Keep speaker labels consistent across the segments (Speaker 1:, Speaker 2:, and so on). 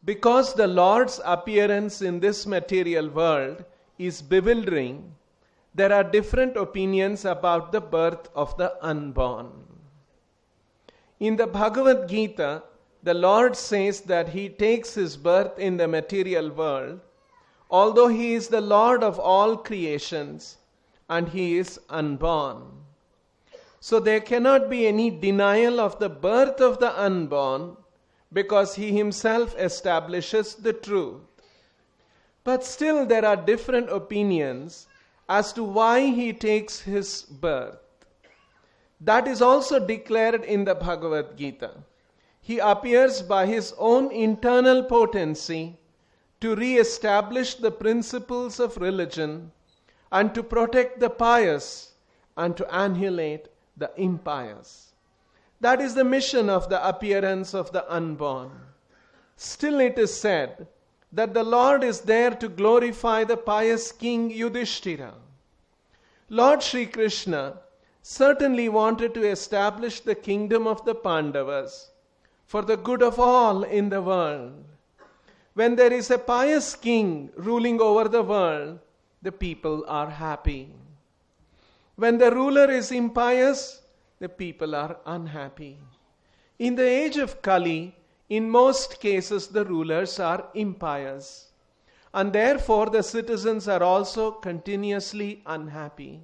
Speaker 1: Because the Lord's appearance in this material world is bewildering, there are different opinions about the birth of the unborn. In the Bhagavad Gita, the Lord says that He takes His birth in the material world, although He is the Lord of all creations and He is unborn. So there cannot be any denial of the birth of the unborn, because He Himself establishes the truth. But still there are different opinions as to why He takes His birth. That is also declared in the Bhagavad Gita. He appears by His own internal potency to re-establish the principles of religion and to protect the pious and to annihilate the impious. That is the mission of the appearance of the unborn. Still it is said that the Lord is there to glorify the pious king Yudhisthira. Lord Sri Krishna certainly wanted to establish the kingdom of the Pandavas for the good of all in the world. When there is a pious king ruling over the world, the people are happy. When the ruler is impious, the people are unhappy. In the age of Kali, in most cases the rulers are impious, and therefore the citizens are also continuously unhappy.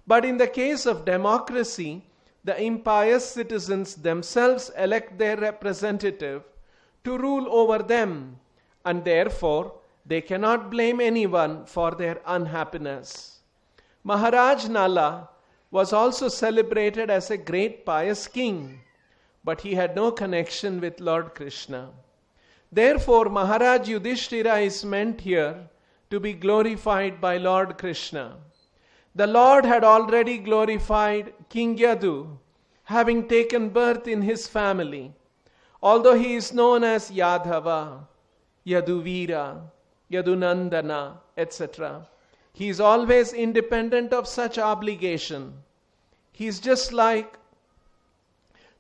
Speaker 1: But in the case of democracy, the impious citizens themselves elect their representative to rule over them, and therefore they cannot blame anyone for their unhappiness. Maharaja Nala was also celebrated as a great pious king, but he had no connection with Lord Krishna. Therefore, Maharaj Yudhisthira is meant here to be glorified by Lord Krishna. The Lord had already glorified King Yadu, having taken birth in his family. Although he is known as Yadava, Yaduvira, Yadunandana, etc., he is always independent of such obligation. He is just like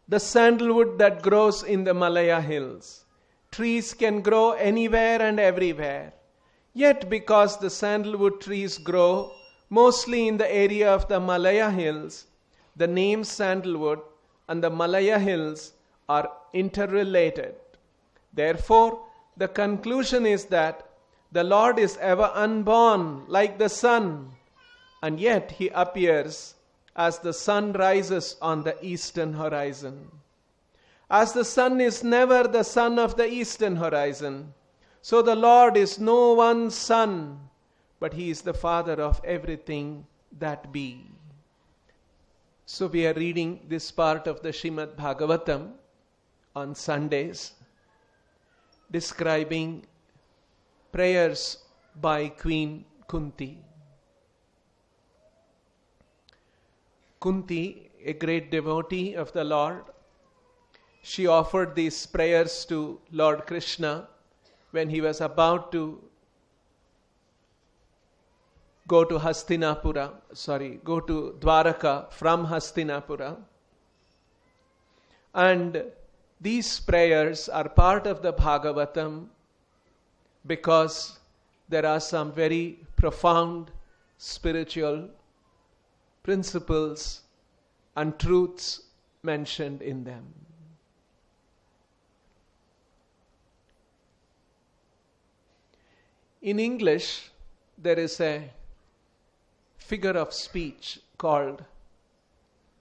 Speaker 1: the sandalwood that grows in the Malaya hills. Trees can grow anywhere and everywhere. Yet because the sandalwood trees grow mostly in the area of the Malaya hills, the name sandalwood and the Malaya hills are interrelated. Therefore, the conclusion is that the Lord is ever unborn like the sun, and yet He appears as the sun rises on the eastern horizon. As the sun is never the sun of the eastern horizon, so the Lord is no one's son, but He is the Father of everything that be. So we are reading this part of the Srimad Bhagavatam on Sundays, describing prayers by Queen Kunti. Kunti, a great devotee of the Lord, she offered these prayers to Lord Krishna when he was about to go to Dwaraka from Hastinapura. And these prayers are part of the Bhagavatam because there are some very profound spiritual principles and truths mentioned in them. In English, there is a figure of speech called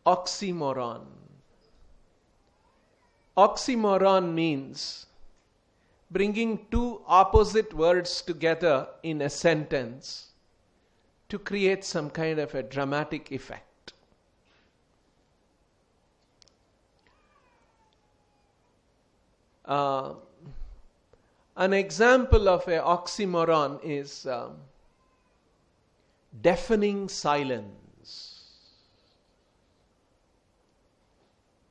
Speaker 1: oxymoron. Oxymoron means bringing two opposite words together in a sentence to create some kind of a dramatic effect. An example of an oxymoron is deafening silence.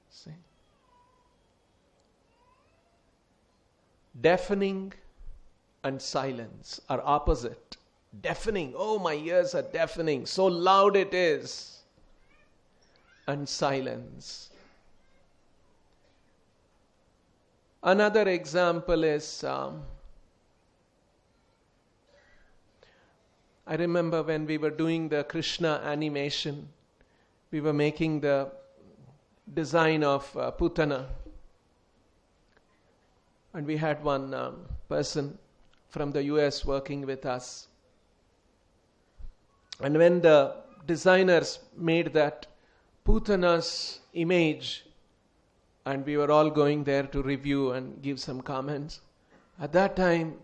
Speaker 1: See? Deafening and silence are opposite. Deafening, oh my ears are deafening, so loud it is. And silence. Another example is, I remember when we were doing the Krishna animation, we were making the design of Putana. And we had one person from the US working with us. And when the designers made that Putana's image, and we were all going there to review and give some comments, at that time,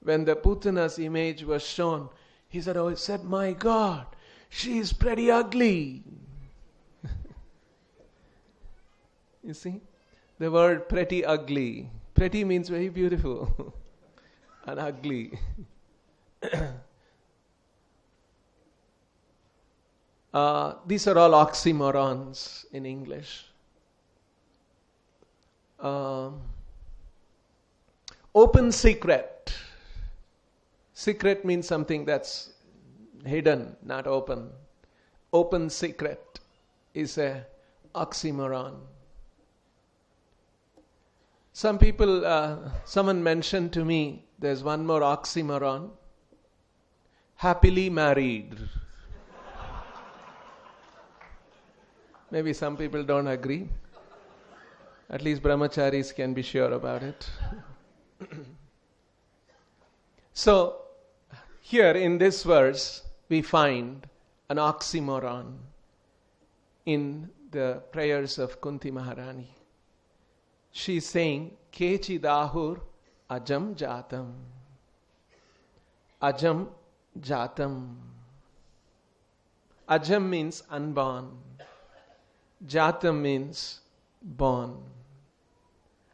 Speaker 1: when the Putana's image was shown, he said, "My God, she is pretty ugly." You see, the word pretty ugly. Pretty means very beautiful, and ugly. These are all oxymorons in English. Open secret. Secret means something that's hidden, not open. Open secret is a oxymoron. Some people, someone mentioned to me, there's one more oxymoron. Happily married. Maybe some people don't agree. At least brahmacharis can be sure about it. So, here in this verse, we find an oxymoron in the prayers of Kunti Maharani. She is saying, Kechidahur ajam jatam. Ajam jatam. Ajam means unborn. Jatam means born.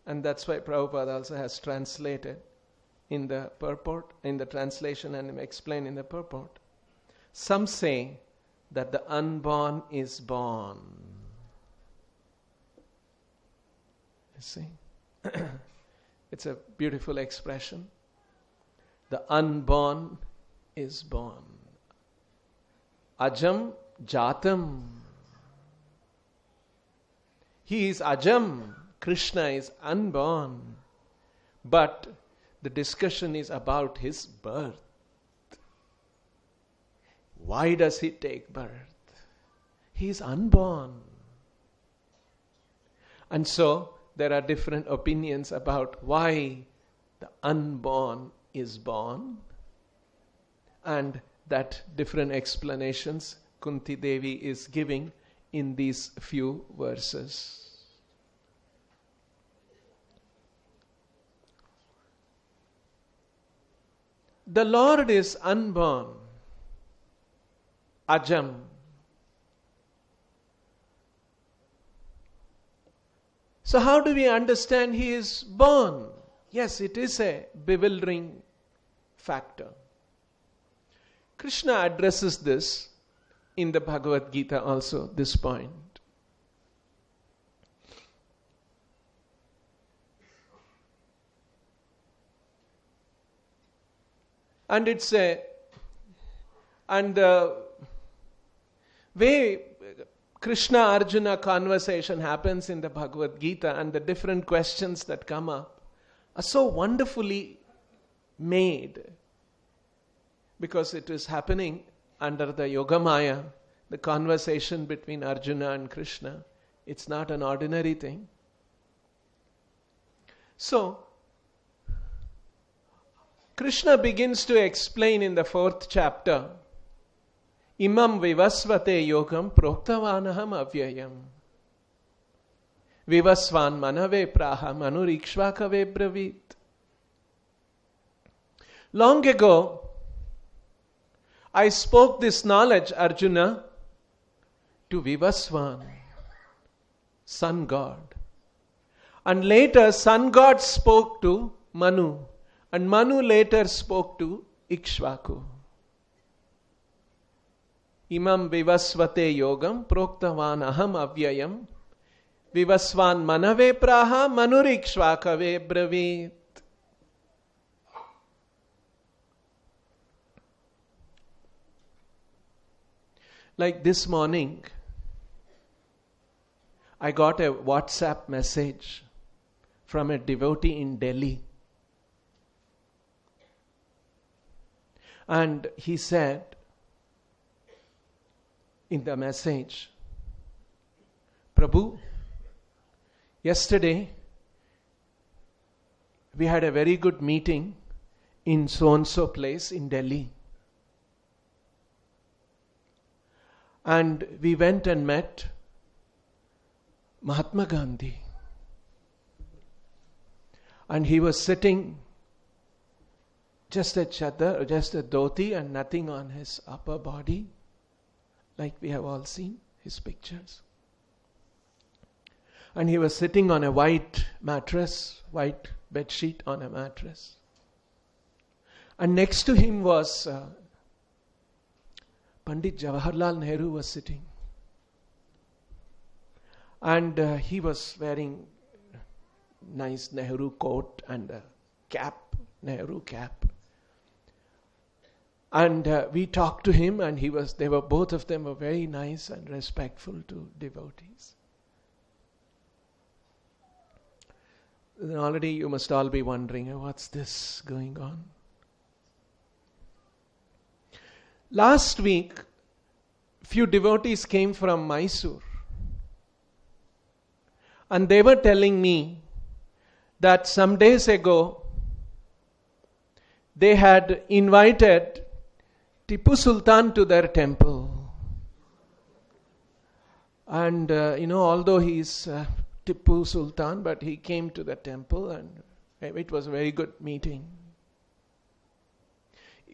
Speaker 1: And that's why Prabhupada also has translated in the purport, in the translation, and explained in the purport. Some say that the unborn is born. You see? It's a beautiful expression. The unborn is born. Ajam jatam. He is ajam. Krishna is unborn. But the discussion is about his birth. Why does he take birth? He is unborn. And so, there are different opinions about why the unborn is born. And that different explanations Kunti Devi is giving in these few verses. The Lord is unborn, ajam. So how do we understand he is born? Yes, it is a bewildering factor. Krishna addresses this in the Bhagavad Gita also, this point. And it's the way Krishna-Arjuna conversation happens in the Bhagavad Gita, and the different questions that come up are so wonderfully made, because it is happening under the Yogamaya, the conversation between Arjuna and Krishna. It's not an ordinary thing. So, Krishna begins to explain in the 4th chapter, Imam vivasvate yogam proktavanaham avyayam. Vivasvan manave praha manurikshvakave bravit. Long ago, I spoke this knowledge, Arjuna, to Vivasvan, sun god. And later, sun god spoke to Manu. And Manu later spoke to Ikshvaku. Imam vivasvate yogam proktavan aham avyayam. Vivasvan manave praha manurikshvakave bravit. Like this morning, I got a WhatsApp message from a devotee in Delhi. And he said in the message, Prabhu, yesterday we had a very good meeting in so-and-so place in Delhi. And we went and met Mahatma Gandhi. And he was sitting just a chadar, just a dhoti and nothing on his upper body, like we have all seen his pictures. And he was sitting on a white mattress, white bed sheet on a mattress. And next to him was Pandit Jawaharlal Nehru was sitting. And he was wearing nice Nehru coat and a cap, Nehru cap. And we talked to him, and both of them were very nice and respectful to devotees. Then already you must all be wondering, what's this going on? Last week, few devotees came from Mysore. And they were telling me that some days ago, they had invited Tipu Sultan to their temple. And, although he's Tipu Sultan, but he came to the temple and it was a very good meeting.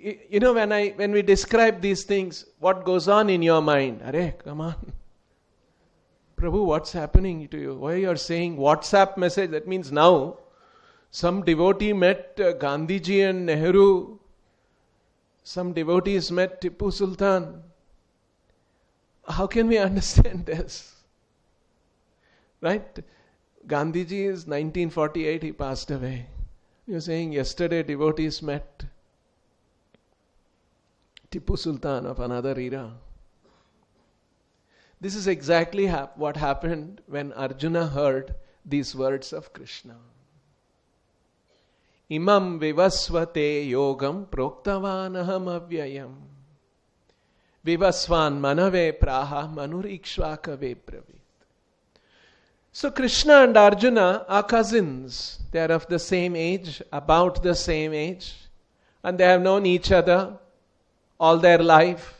Speaker 1: When we describe these things, what goes on in your mind? Arey, come on. Prabhu, what's happening to you? Why you are saying WhatsApp message? That means now some devotee met Gandhiji and Nehru. Some devotees met Tipu Sultan. How can we understand this? Right? Gandhiji is 1948, he passed away. You're saying yesterday devotees met Tipu Sultan of another era. This is exactly what happened when Arjuna heard these words of Krishna. Imam vivasvate yogam proktavanaham avyayam vivasvan manave praha manurikshvakave pravit. So Krishna and Arjuna are cousins. They are of the same age, about the same age, and they have known each other all their life.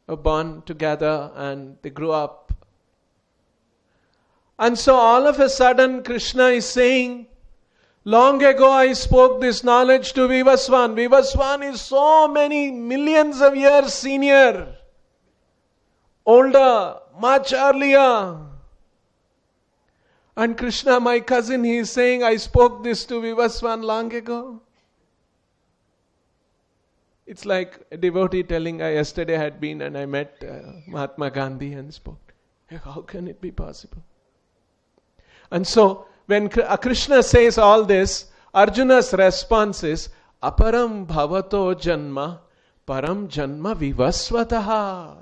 Speaker 1: Were born together and they grew up. And so all of a sudden Krishna is saying, long ago I spoke this knowledge to Vivaswan. Vivaswan is so many millions of years senior, older, much earlier. And Krishna, my cousin, he is saying, I spoke this to Vivaswan long ago. It's like a devotee telling, I yesterday had been and I met Mahatma Gandhi and spoke. How can it be possible? And so, when Krishna says all this, Arjuna's response is, Aparam bhavato janma, param janma vivasvataha.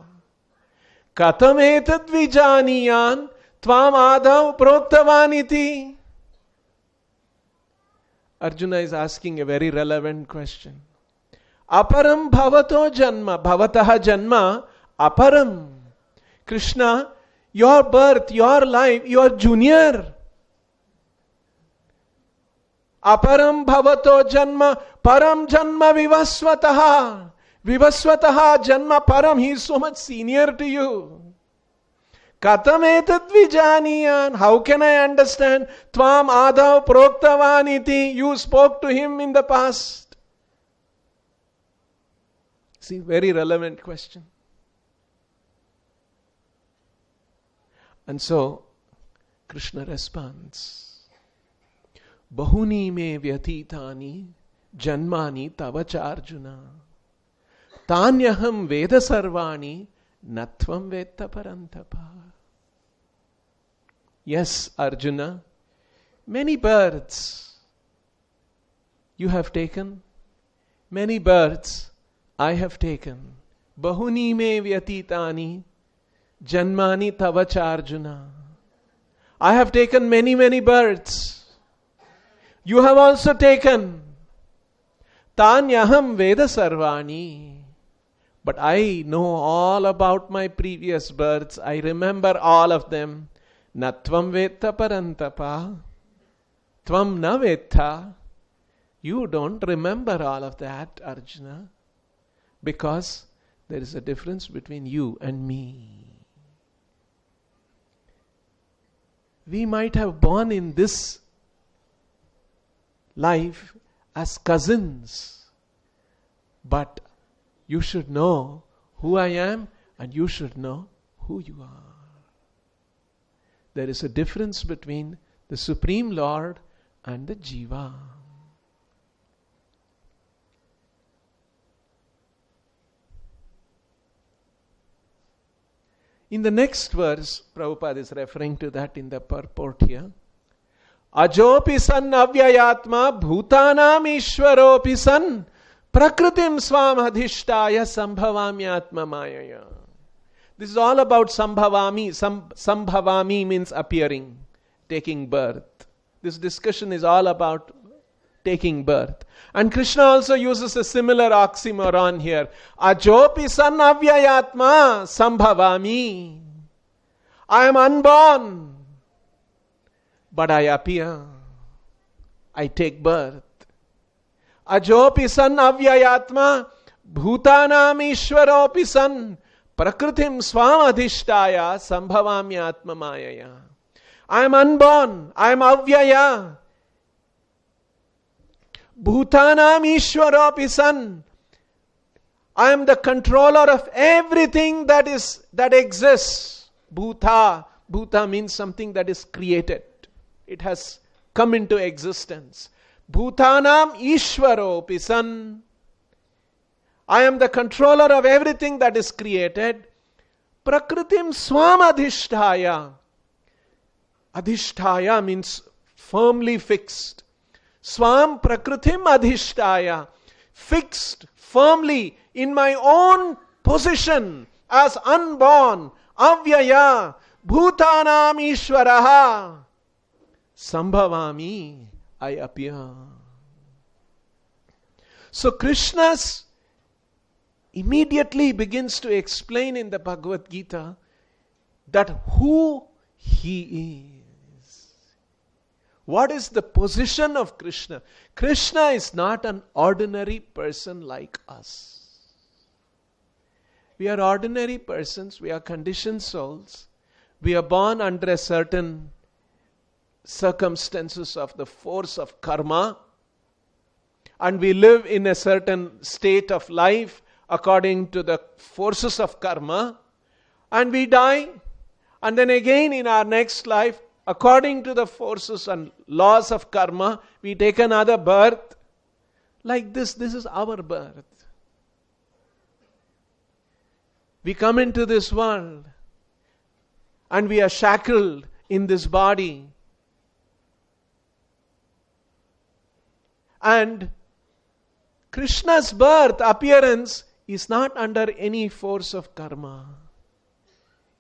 Speaker 1: Katam etad vijaniyan, tvam adav proktavaniti. Arjuna is asking a very relevant question. Aparam bhavato janma, bhavataha janma, aparam. Krishna, your birth, your life, your junior. Aparam bhavato janma, param janma vivasvataha. Vivasvataha janma param, he is so much senior to you. Katam etad vijaniyan, how can I understand? Tvam adav proktavaniti, you spoke to him in the past. See, very relevant question. And so, Krishna responds, Bahuni me vyatitani janmani tavacha Arjuna tanyaham veda sarvani natvam vetta parantapa. Yes, Arjuna, many births you have taken, many births I have taken. Bahuni me vyatitani janmani tavacha Arjuna. I have taken many, many births. You have also taken. Tanyaham Veda Sarvani. But I know all about my previous births. I remember all of them. Natvam Vetta Parantapa. Tvam na Vetta. You don't remember all of that, Arjuna. Because there is a difference between you and me. We might have born in this life as cousins, but you should know who I am and you should know who you are. There is a difference between the Supreme Lord and the Jiva. In the next verse, Prabhupada is referring to that in the purport here. Ajopi san avyayatma bhutanam ishwaropi san prakritim swam adhishtaya sambhavamyatma mayaya. This is all about sambhavami. Sambhavami means appearing, taking birth. This discussion is all about taking birth. And Krishna also uses a similar oxymoron here. Ajopi san avyayatma sambhavami. I am unborn, but I appear. I take birth. Ajopi san avyayatma bhutanam ishwaropi san prakritim swam adhishtaya sambhavamyatma mayaya. I am unborn. I am avyaya. Bhutanam Ishwarapi san. I am the controller of everything that exists. Bhuta. Bhuta means something that is created. It has come into existence. Bhutanam Ishwaropi san. I am the controller of everything that is created. Prakritim swam adhishtaya. Adhishtaya means firmly fixed. Swam prakritim adhishtaya. Fixed firmly in my own position as unborn. Avyaya. Bhutanam Ishwaraha. Sambhavami. I appear. So Krishna immediately begins to explain in the Bhagavad Gita that who he is. What is the position of Krishna? Krishna is not an ordinary person like us. We are ordinary persons. We are conditioned souls. We are born under a certain circumstances of the force of karma. And we live in a certain state of life according to the forces of karma. And we die. And then again in our next life, according to the forces and laws of karma, we take another birth. Like this is our birth. We come into this world and we are shackled in this body. And Krishna's birth, appearance, is not under any force of karma.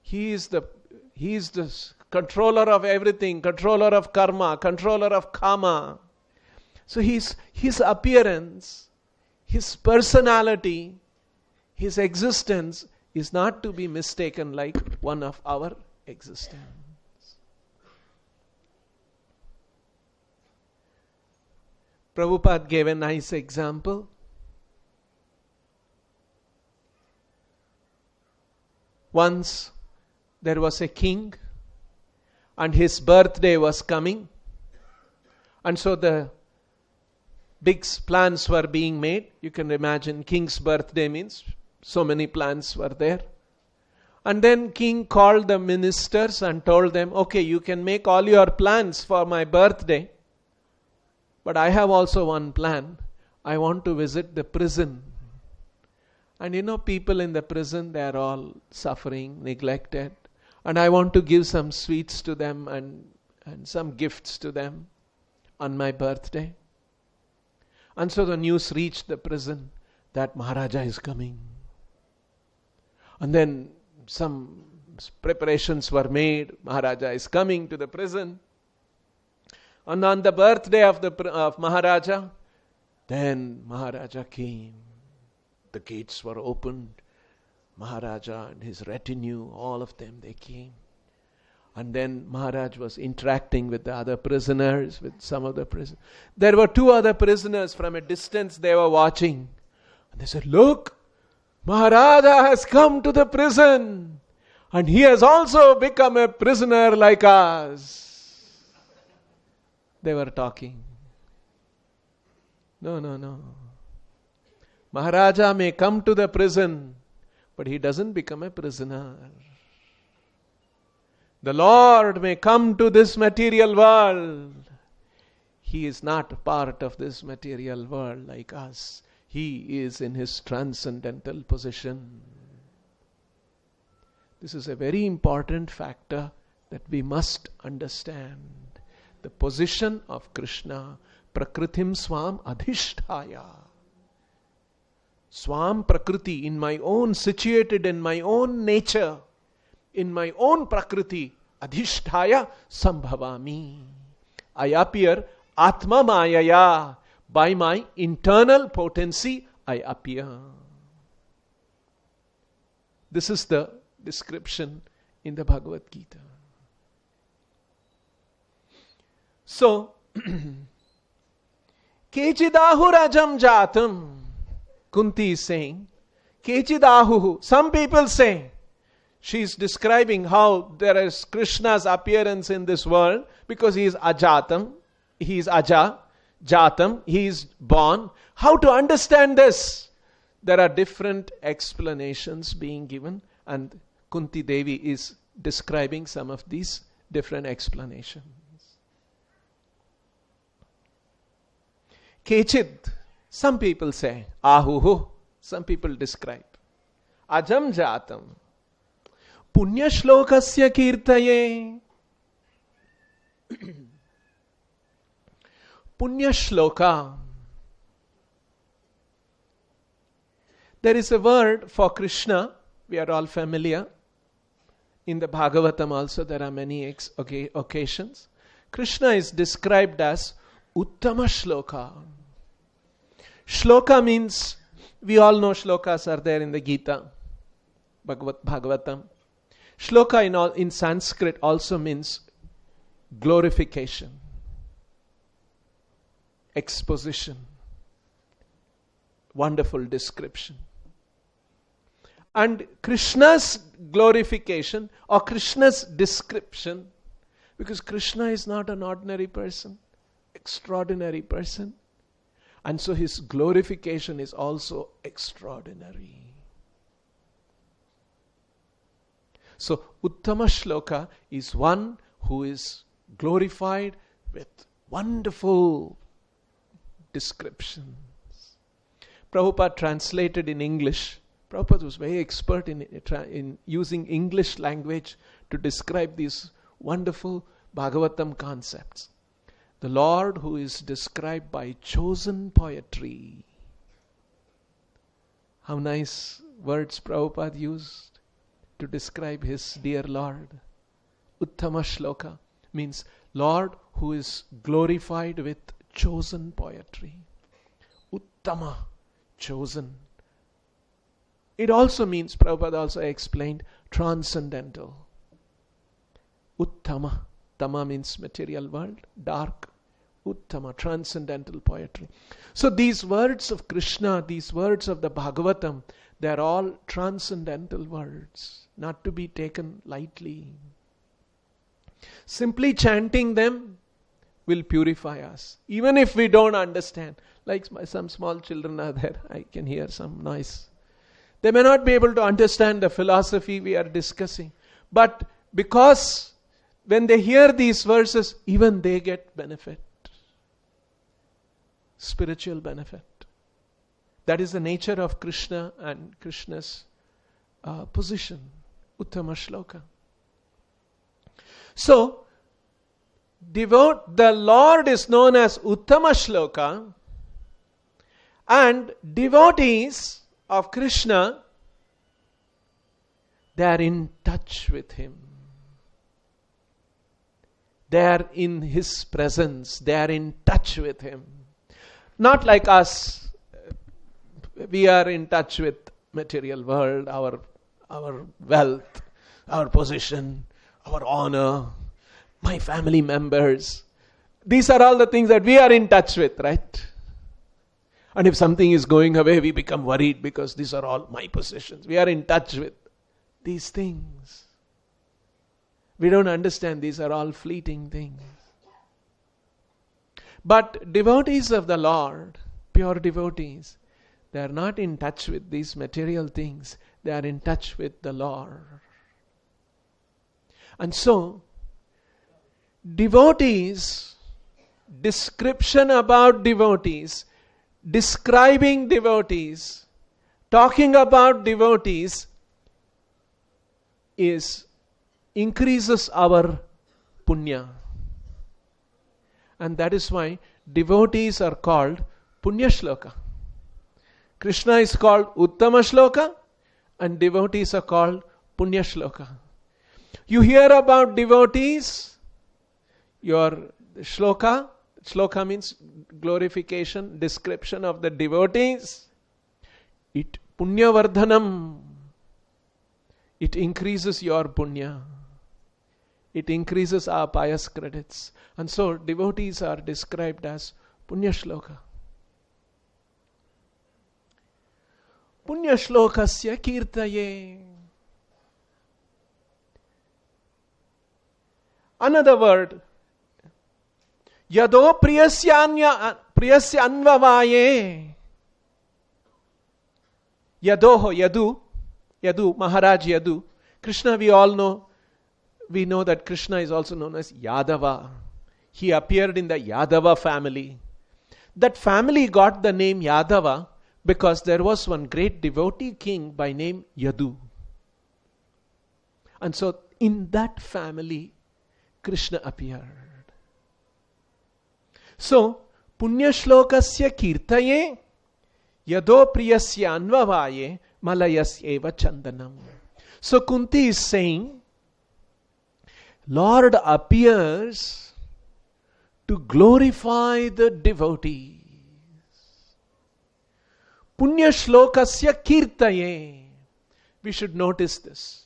Speaker 1: He is the controller of everything, controller of karma, controller of kama. So his appearance, his personality, his existence is not to be mistaken like one of our existence. Prabhupada gave a nice example. Once there was a king and his birthday was coming, and so the big plans were being made. You can imagine king's birthday means so many plans were there. And then king called the ministers and told them, okay, you can make all your plans for my birthday, but I have also one plan. I want to visit the prison. And people in the prison, they are all suffering, neglected. And I want to give some sweets to them and some gifts to them on my birthday. And so the news reached the prison that Maharaja is coming. And then some preparations were made. Maharaja is coming to the prison. And on the birthday of Maharaja, then Maharaja came. The gates were opened. Maharaja and his retinue, all of them, they came. And then Maharaj was interacting with the other prisoners, with some of the prisoners. There were 2 other prisoners from a distance, they were watching. And they said, "Look, Maharaja has come to the prison. And he has also become a prisoner like us." They were talking. No. Maharaja may come to the prison, but he doesn't become a prisoner. The Lord may come to this material world. He is not part of this material world like us. He is in his transcendental position. This is a very important factor that we must understand. The position of Krishna, Prakritim Swam Adhisthaya. Swam Prakriti, in my own, situated in my own nature, in my own Prakriti, Adhisthaya Sambhavami. I appear Atma Mayaya. By my internal potency, I appear. This is the description in the Bhagavad Gita. So, Kechidahu Rajam Jatam, Kunti is saying, Kechidahu, some people say, she is describing how there is Krishna's appearance in this world because he is Ajatam, he is Aja, Jatam, he is born. How to understand this? There are different explanations being given, and Kunti Devi is describing some of these different explanations. Kechid, some people say, Ahuhu, some people describe. Ajam Jatam, Punya Shlokasya Kirtaye. Punya Shloka. There is a word for Krishna, we are all familiar. In the Bhagavatam also there are many occasions. Krishna is described as Uttama Shloka. Shloka means, we all know shlokas are there in the Gita, Bhagavatam. Shloka in Sanskrit also means glorification, exposition, wonderful description. And Krishna's glorification or Krishna's description, because Krishna is not an ordinary person, extraordinary person, and so his glorification is also extraordinary. So Uttama Shloka is one who is glorified with wonderful descriptions. Prabhupada translated in English. Prabhupada was very expert in using English language to describe these wonderful Bhagavatam concepts. The Lord who is described by chosen poetry. How nice words Prabhupada used to describe his dear Lord. Uttama Shloka means Lord who is glorified with chosen poetry. Uttama, chosen. It also means, Prabhupada also explained, transcendental. Uttama. Tama means material world, dark. Uttama, transcendental poetry. So these words of Krishna, these words of the Bhagavatam, they are all transcendental words, not to be taken lightly. Simply chanting them will purify us, even if we don't understand. Like some small children are there, I can hear some noise. They may not be able to understand the philosophy we are discussing, but because when they hear these verses, even they get benefit. Spiritual benefit. That is the nature of Krishna and Krishna's position. Uttama Shloka. So, the Lord is known as Uttama Shloka, and devotees of Krishna, They are in touch with Him. They are in His presence. They are in touch with Him. Not like us. We are in touch with material world, our wealth, our position, our honor, my family members. These are all the things that we are in touch with, right? And if something is going away, we become worried because these are all my possessions. We are in touch with these things. We don't understand these are all fleeting things. But devotees of the Lord, pure devotees, they are not in touch with these material things. They are in touch with the Lord. And so, devotees, description about devotees, describing devotees, talking about devotees increases our punya. And that is why devotees are called punya shloka. Krishna is called uttama shloka and devotees are called punya shloka. You hear about devotees, your shloka means glorification, description of the devotees. It punya vardhanam. It increases your punya. It increases our pious credits. And so devotees are described as punya shloka. Punya shlokasya kirtaye. Another word. Yado priyasya anvavaye. Yadoho, Yadu, Maharaja Yadu. Krishna, we know that Krishna is also known as Yadava. He appeared in the Yadava family. That family got the name Yadava because there was one great devotee king by name Yadu. And so in that family, Krishna appeared. So, Punya Shlokasya Kirtaye Yado Priyasya Anvavaye Malayas Eva Chandanam. So Kunti is saying, Lord appears to glorify the devotees. Punya Shlokasya Kirtaye. We should notice this.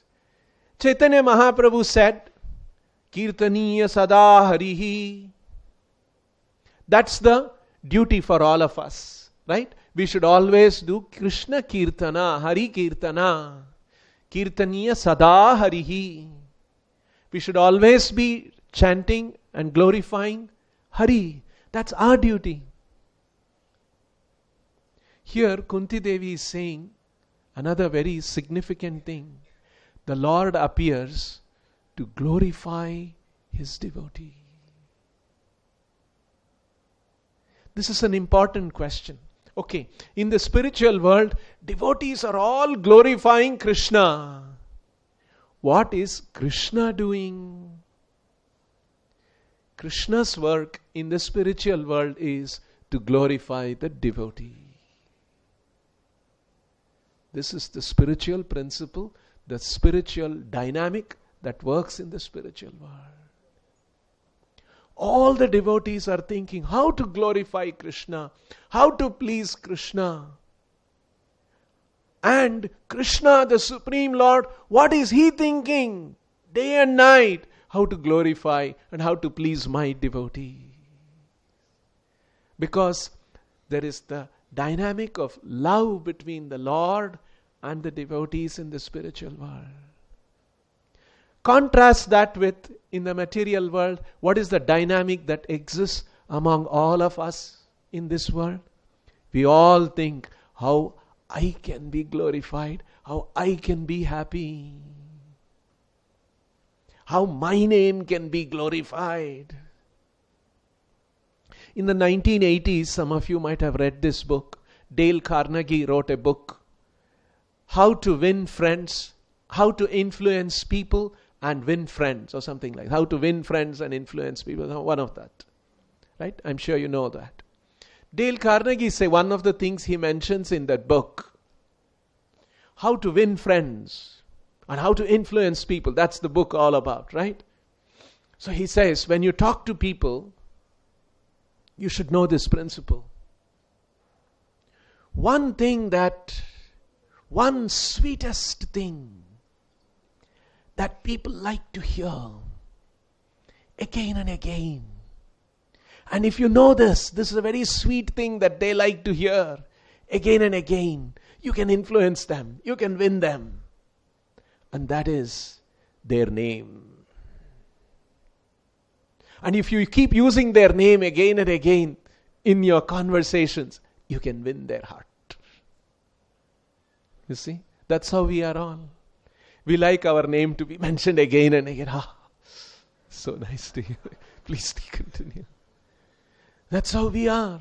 Speaker 1: Chaitanya Mahaprabhu said, Kirtaniya Sada Harihi. That's the duty for all of us, right? We should always do Krishna Kirtana, Hari Kirtana, Kirtaniya Sada Harihi. We should always be chanting and glorifying Hari. That's our duty. Here Kunti Devi is saying another very significant thing. The Lord appears to glorify His devotee. This is an important question. Okay, in the spiritual world, devotees are all glorifying Krishna. What is Krishna doing? Krishna's work in the spiritual world is to glorify the devotee. This is the spiritual principle, the spiritual dynamic that works in the spiritual world. All the devotees are thinking how to glorify Krishna, how to please Krishna. And Krishna, the Supreme Lord, what is He thinking? Day and night, how to glorify and how to please my devotee. Because there is the dynamic of love between the Lord and the devotees in the spiritual world. Contrast that with, in the material world, what is the dynamic that exists among all of us in this world? We all think how I can be glorified, how I can be happy, how my name can be glorified. In the 1980s, some of you might have read this book. Dale Carnegie wrote a book, How to Win Friends, How to Influence People and Win Friends, or something like that. How to Win Friends and Influence People, one of that. Right? I'm sure you know that. Dale Carnegie say one of the things he mentions in that book, how to win friends. and how to influence people. That's the book all about, right? So he says, when you talk to people, you should know this principle. One sweetest thing that people like to hear again and again. And if you know this is a very sweet thing that they like to hear again and again, you can influence them, you can win them. And that is their name. And if you keep using their name again and again in your conversations, you can win their heart. You see, that's how we are all. We like our name to be mentioned again and again. So nice to hear. Please continue. That's how we are.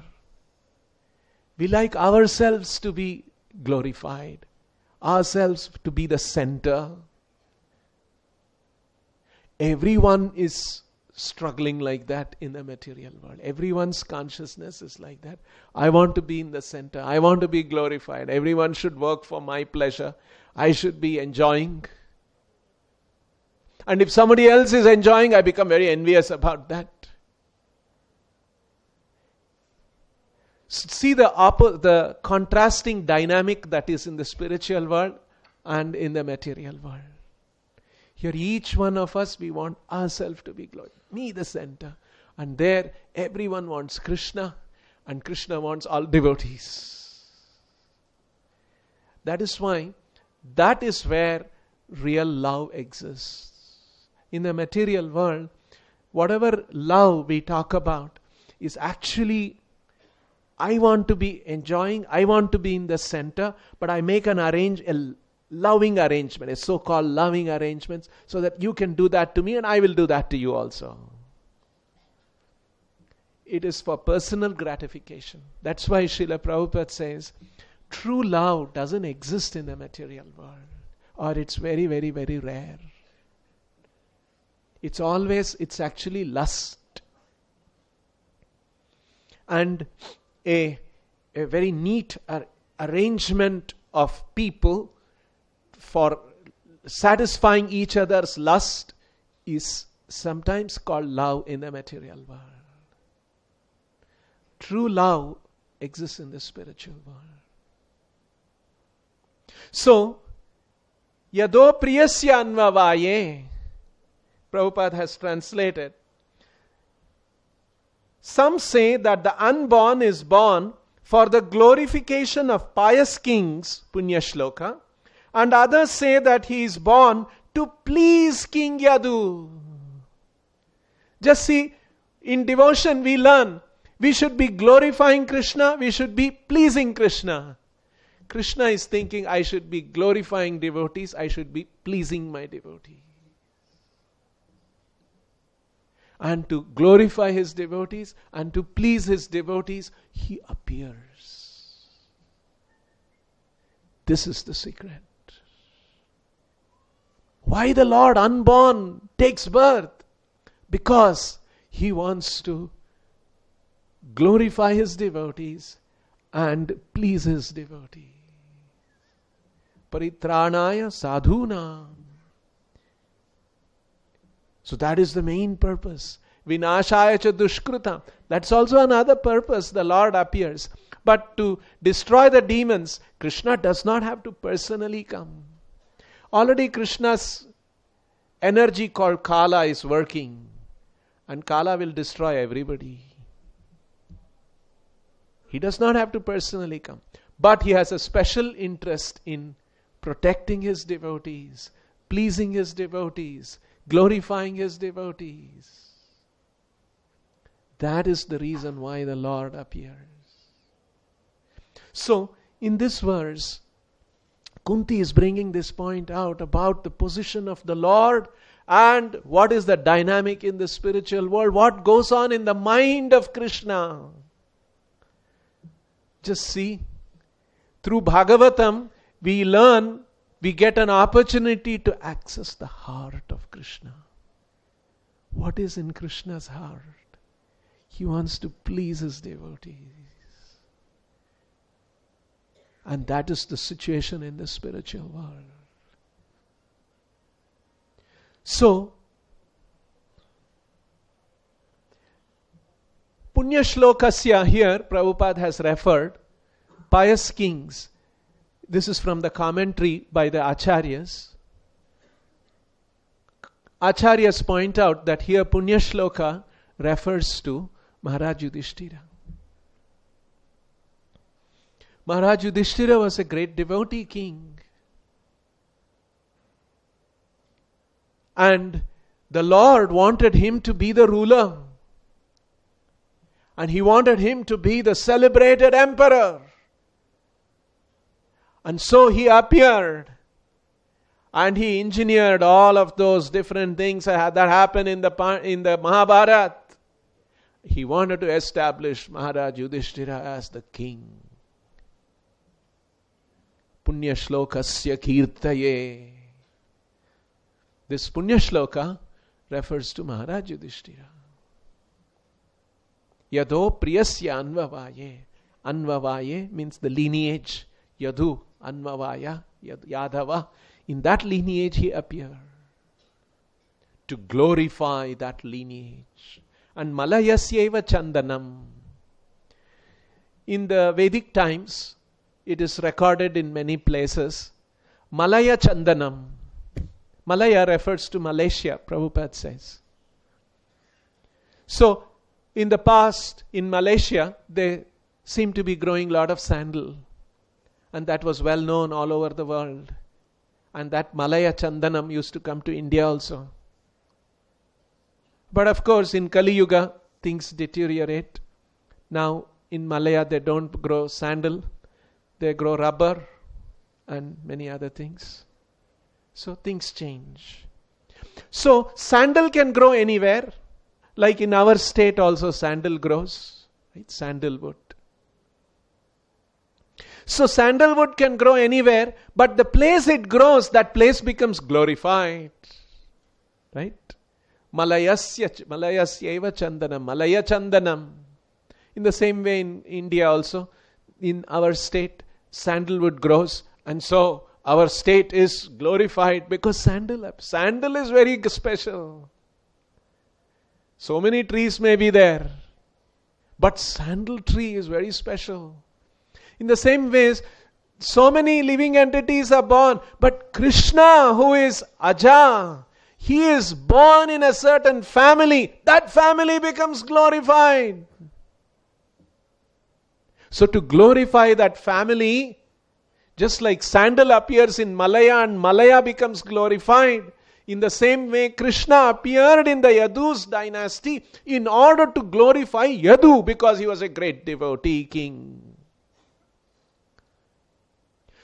Speaker 1: We like ourselves to be glorified, ourselves to be the center. Everyone is struggling like that in the material world. Everyone's consciousness is like that. I want to be in the center. I want to be glorified. Everyone should work for my pleasure. I should be enjoying. And if somebody else is enjoying, I become very envious about that. See the contrasting dynamic that is in the spiritual world and in the material world. Here each one of us, we want ourselves to be glorified. Me the center. And there everyone wants Krishna, and Krishna wants all devotees. That is why, that is where real love exists. In the material world, whatever love we talk about is actually, I want to be enjoying, I want to be in the center, but I make a loving arrangement, a so-called loving arrangements, so that you can do that to me and I will do that to you also. It is for personal gratification. That's why Srila Prabhupada says, true love doesn't exist in the material world, or it's very, very, very rare. It's actually lust. And a very neat arrangement of people for satisfying each other's lust is sometimes called love in the material world. True love exists in the spiritual world. So, yado priyasya anvavaye, Prabhupada has translated. Some say that the unborn is born for the glorification of pious kings, Punya Shloka, and others say that he is born to please King Yadu. Just see, in devotion we learn, we should be glorifying Krishna, we should be pleasing Krishna. Krishna is thinking, I should be glorifying devotees, I should be pleasing my devotees. And to glorify his devotees and to please his devotees, he appears. This is the secret. Why the Lord unborn takes birth? Because he wants to glorify his devotees and please his devotees. Paritranaya sadhuna. So that is the main purpose. Vinashaya cha dushkrutam. That's also another purpose the Lord appears. But to destroy the demons, Krishna does not have to personally come. Already Krishna's energy called Kala is working. And Kala will destroy everybody. He does not have to personally come. But he has a special interest in protecting his devotees, pleasing his devotees, glorifying his devotees. That is the reason why the Lord appears. So, in this verse, Kunti is bringing this point out about the position of the Lord and what is the dynamic in the spiritual world, what goes on in the mind of Krishna. Just see, through Bhagavatam, we learn, we get an opportunity to access the heart of Krishna. What is in Krishna's heart? He wants to please his devotees. And that is the situation in the spiritual world. So, Punya Shlokasya here, Prabhupada has referred, pious kings. This is from the commentary by the Acharyas. Acharyas point out that here Punya Shloka refers to Maharaja Yudhisthira. Maharaja Yudhisthira was a great devotee king. And the Lord wanted him to be the ruler. And he wanted him to be the celebrated emperor. And so he appeared. And he engineered all of those different things that happened in the Mahabharata. He wanted to establish Maharaj Yudhisthira as the king. Punya Shlokasya Kirtaye. This Punya Shloka refers to Maharaj Yudhisthira. Yado Priyasya Anvavaye. Anvavaye means the lineage. Yadu Anvavaya Yadava. In that lineage he appeared. To glorify that lineage. And Malayasyeva Chandanam. In the Vedic times, it is recorded in many places. Malaya Chandanam. Malaya refers to Malaysia, Prabhupada says. So, in the past, in Malaysia, they seemed to be growing a lot of sandal. And that was well known all over the world. And that Malaya Chandanam used to come to India also. But of course, in Kali Yuga, things deteriorate. Now, in Malaya, they don't grow sandal. They grow rubber and many other things. So, things change. So, sandal can grow anywhere. Like in our state also, sandal grows. Right? Sandalwood. So, sandalwood can grow anywhere. But the place it grows, that place becomes glorified. Right? Malayasyeva Chandanam, Malaya Chandanam. In the same way in India also, in our state, sandalwood grows. And so, our state is glorified because sandal is very special. So many trees may be there. But sandal tree is very special. In the same ways, so many living entities are born. But Krishna, who is Aja, he is born in a certain family. That family becomes glorified. So to glorify that family, just like sandal appears in Malaya and Malaya becomes glorified, in the same way Krishna appeared in the Yadu's dynasty in order to glorify Yadu because he was a great devotee king.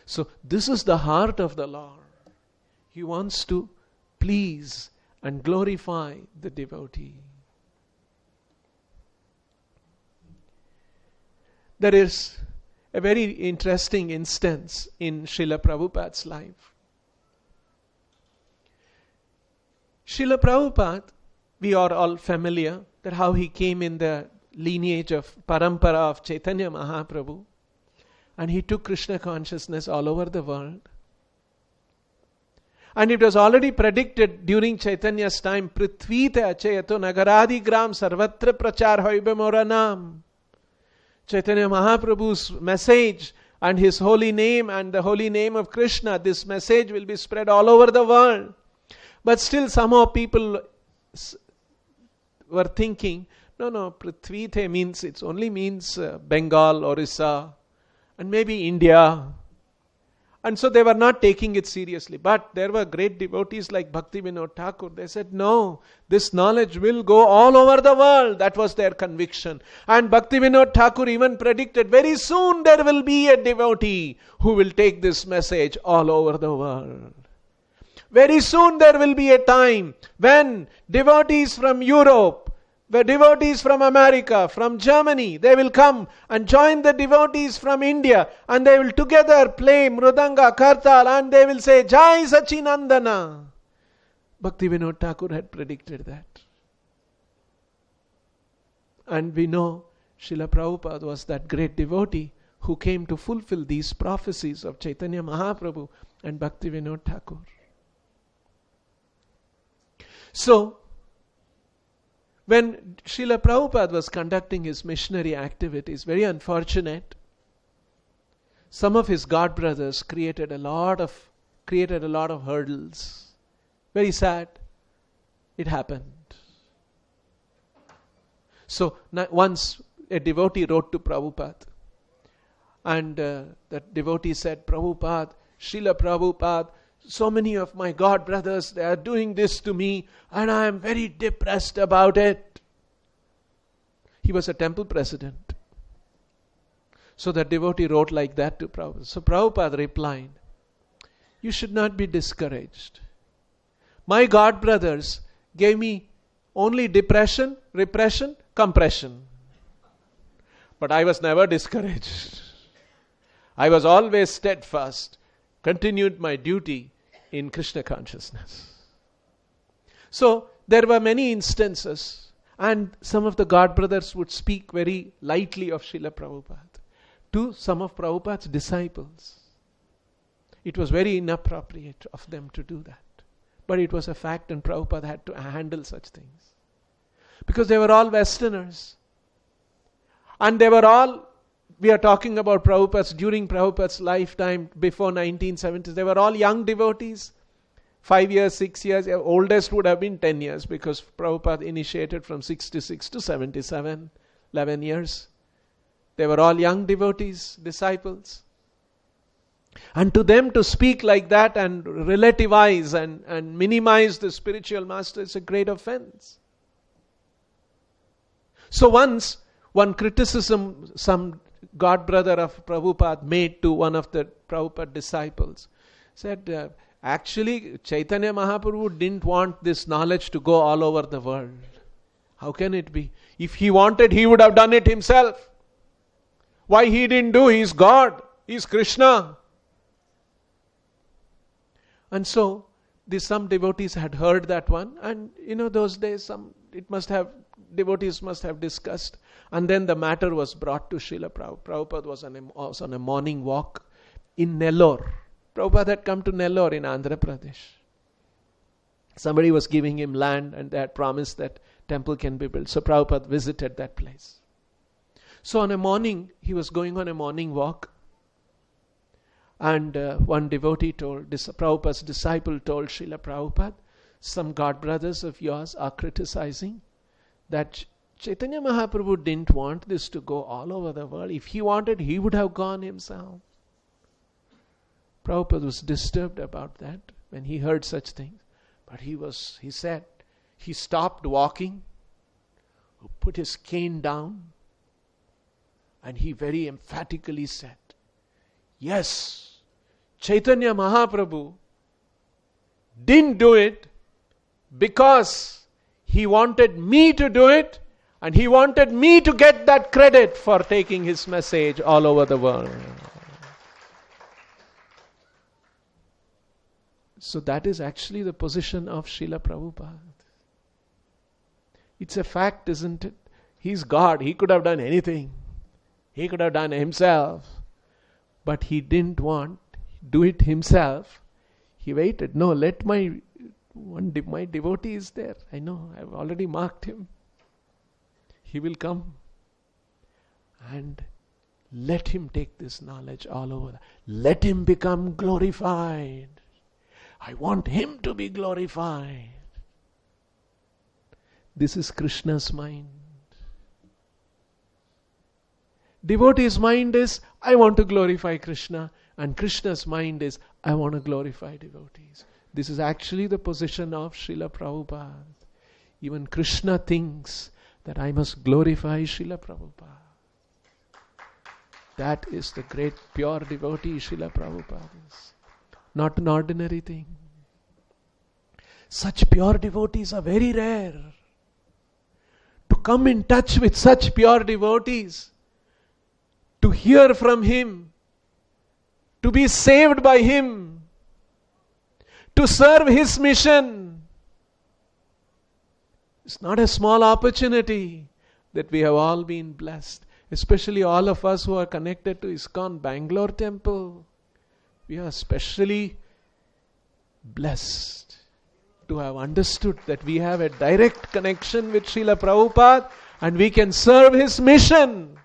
Speaker 1: So this is the heart of the Lord. He wants to please and glorify the devotee. There is a very interesting instance in Srila Prabhupada's life. Srila Prabhupada, we are all familiar that how he came in the lineage of parampara of Chaitanya Mahaprabhu, and he took Krishna consciousness all over the world. And it was already predicted during Chaitanya's time, Prithvite achayato nagaradi gram sarvatra prachar hoibe moranam. Chaitanya Mahaprabhu's message and his holy name and the holy name of Krishna, this message will be spread all over the world. But still somehow people were thinking, no, Prithvite means, it only means Bengal, Orissa, and maybe India. And so they were not taking it seriously. But there were great devotees like Bhaktivedanta Thakur. They said, no, this knowledge will go all over the world. That was their conviction. And Bhaktivedanta Thakur even predicted, very soon there will be a devotee who will take this message all over the world. Very soon there will be a time when devotees from Europe, the devotees from America, from Germany, they will come and join the devotees from India and they will together play Mridanga, Kartal and they will say, Jai Sachinandana. Bhaktivedanta Thakur had predicted that. And we know Srila Prabhupada was that great devotee who came to fulfill these prophecies of Chaitanya Mahaprabhu and Bhaktivedanta Thakur. So, when Srila Prabhupada was conducting his missionary activities, very unfortunate, some of his god brothers created a lot of hurdles. Very sad. It happened. So once a devotee wrote to Prabhupada, and that devotee said, Prabhupada, Srila Prabhupada, so many of my god brothers, they are doing this to me and I am very depressed about it. He was a temple president. So the devotee wrote like that to Prabhupada. So Prabhupada replied, you should not be discouraged. My god brothers gave me only depression, repression, compression. But I was never discouraged. I was always steadfast, continued my duty in Krishna consciousness. So there were many instances, and some of the god brothers would speak very lightly of Srila Prabhupada to some of Prabhupada's disciples. It was very inappropriate of them to do that. But it was a fact, and Prabhupada had to handle such things. Because they were all Westerners. And they were all, we are talking about during Prabhupada's lifetime, before 1970s, they were all young devotees. 5 years, 6 years, oldest would have been 10 years, because Prabhupada initiated from 66 to 77, 11 years. They were all young devotees, disciples. And to them to speak like that and relativize and minimize the spiritual master is a great offense. So once, one criticism some god brother of Prabhupada made to one of the Prabhupada disciples, said, actually Chaitanya Mahaprabhu didn't want this knowledge to go all over the world. How can it be? If he wanted, he would have done it himself. Why he didn't do? He's God. He's Krishna. And so, some devotees had heard that one, and those days devotees must have discussed, and then the matter was brought to Srila Prabhupada. Prabhupada was on a morning walk in Nellore. Prabhupada had come to Nellore in Andhra Pradesh. Somebody was giving him land, and they had promised that temple can be built. So Prabhupada visited that place. So on a morning, he was going on a morning walk, and one devotee Prabhupada's disciple told Srila Prabhupada, some god brothers of yours are criticizing that Chaitanya Mahaprabhu didn't want this to go all over the world. If he wanted, he would have gone himself. Prabhupada was disturbed about that when he heard such things. But he said, he stopped walking, put his cane down, and he very emphatically said, yes, Chaitanya Mahaprabhu didn't do it because he wanted me to do it, and he wanted me to get that credit for taking his message all over the world. So that is actually the position of Srila Prabhupada. It's a fact, isn't it? He's God. He could have done anything. He could have done it himself. But he didn't do it himself. He waited. No, let my devotee is there. I know, I've already marked him. He will come. And let him take this knowledge all over. Let him become glorified. I want him to be glorified. This is Krishna's mind. Devotee's mind is, I want to glorify Krishna. And Krishna's mind is, I want to glorify devotees. This is actually the position of Srila Prabhupada. Even Krishna thinks that I must glorify Srila Prabhupada. That is the great pure devotee Srila Prabhupada is. Not an ordinary thing. Such pure devotees are very rare. To come in touch with such pure devotees, to hear from him, to be saved by him, to serve his mission. It's not a small opportunity that we have all been blessed. Especially all of us who are connected to ISKCON Bangalore temple. We are especially blessed. to have understood that we have a direct connection with Srila Prabhupada and we can serve his mission.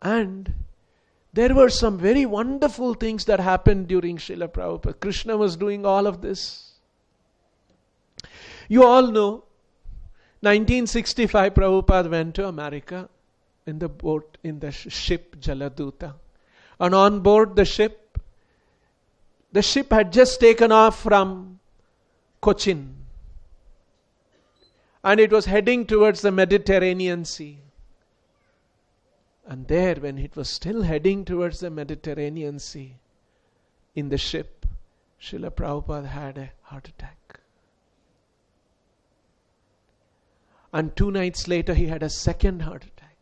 Speaker 1: And there were some very wonderful things that happened during Srila Prabhupada. Krishna was doing all of this. You all know, 1965 Prabhupada went to America in the boat, in the ship Jaladuta. And on board the ship had just taken off from Cochin. And it was heading towards the Mediterranean Sea. And there, when it was still heading towards the Mediterranean Sea, in the ship, Srila Prabhupada had a heart attack. And 2 nights later, he had a second heart attack.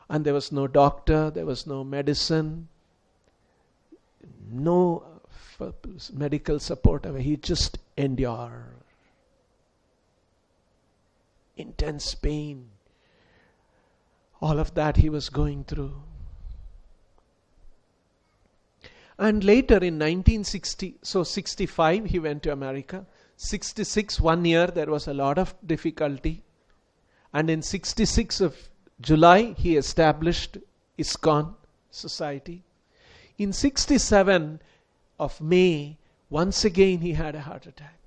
Speaker 1: And there was no doctor, there was no medicine, no medical support. He just endured intense pain. All of that he was going through. And later in 65 he went to America. 66, 1 year, there was a lot of difficulty. And in 66 of July, he established ISKCON Society. In 67 of May, once again he had a heart attack.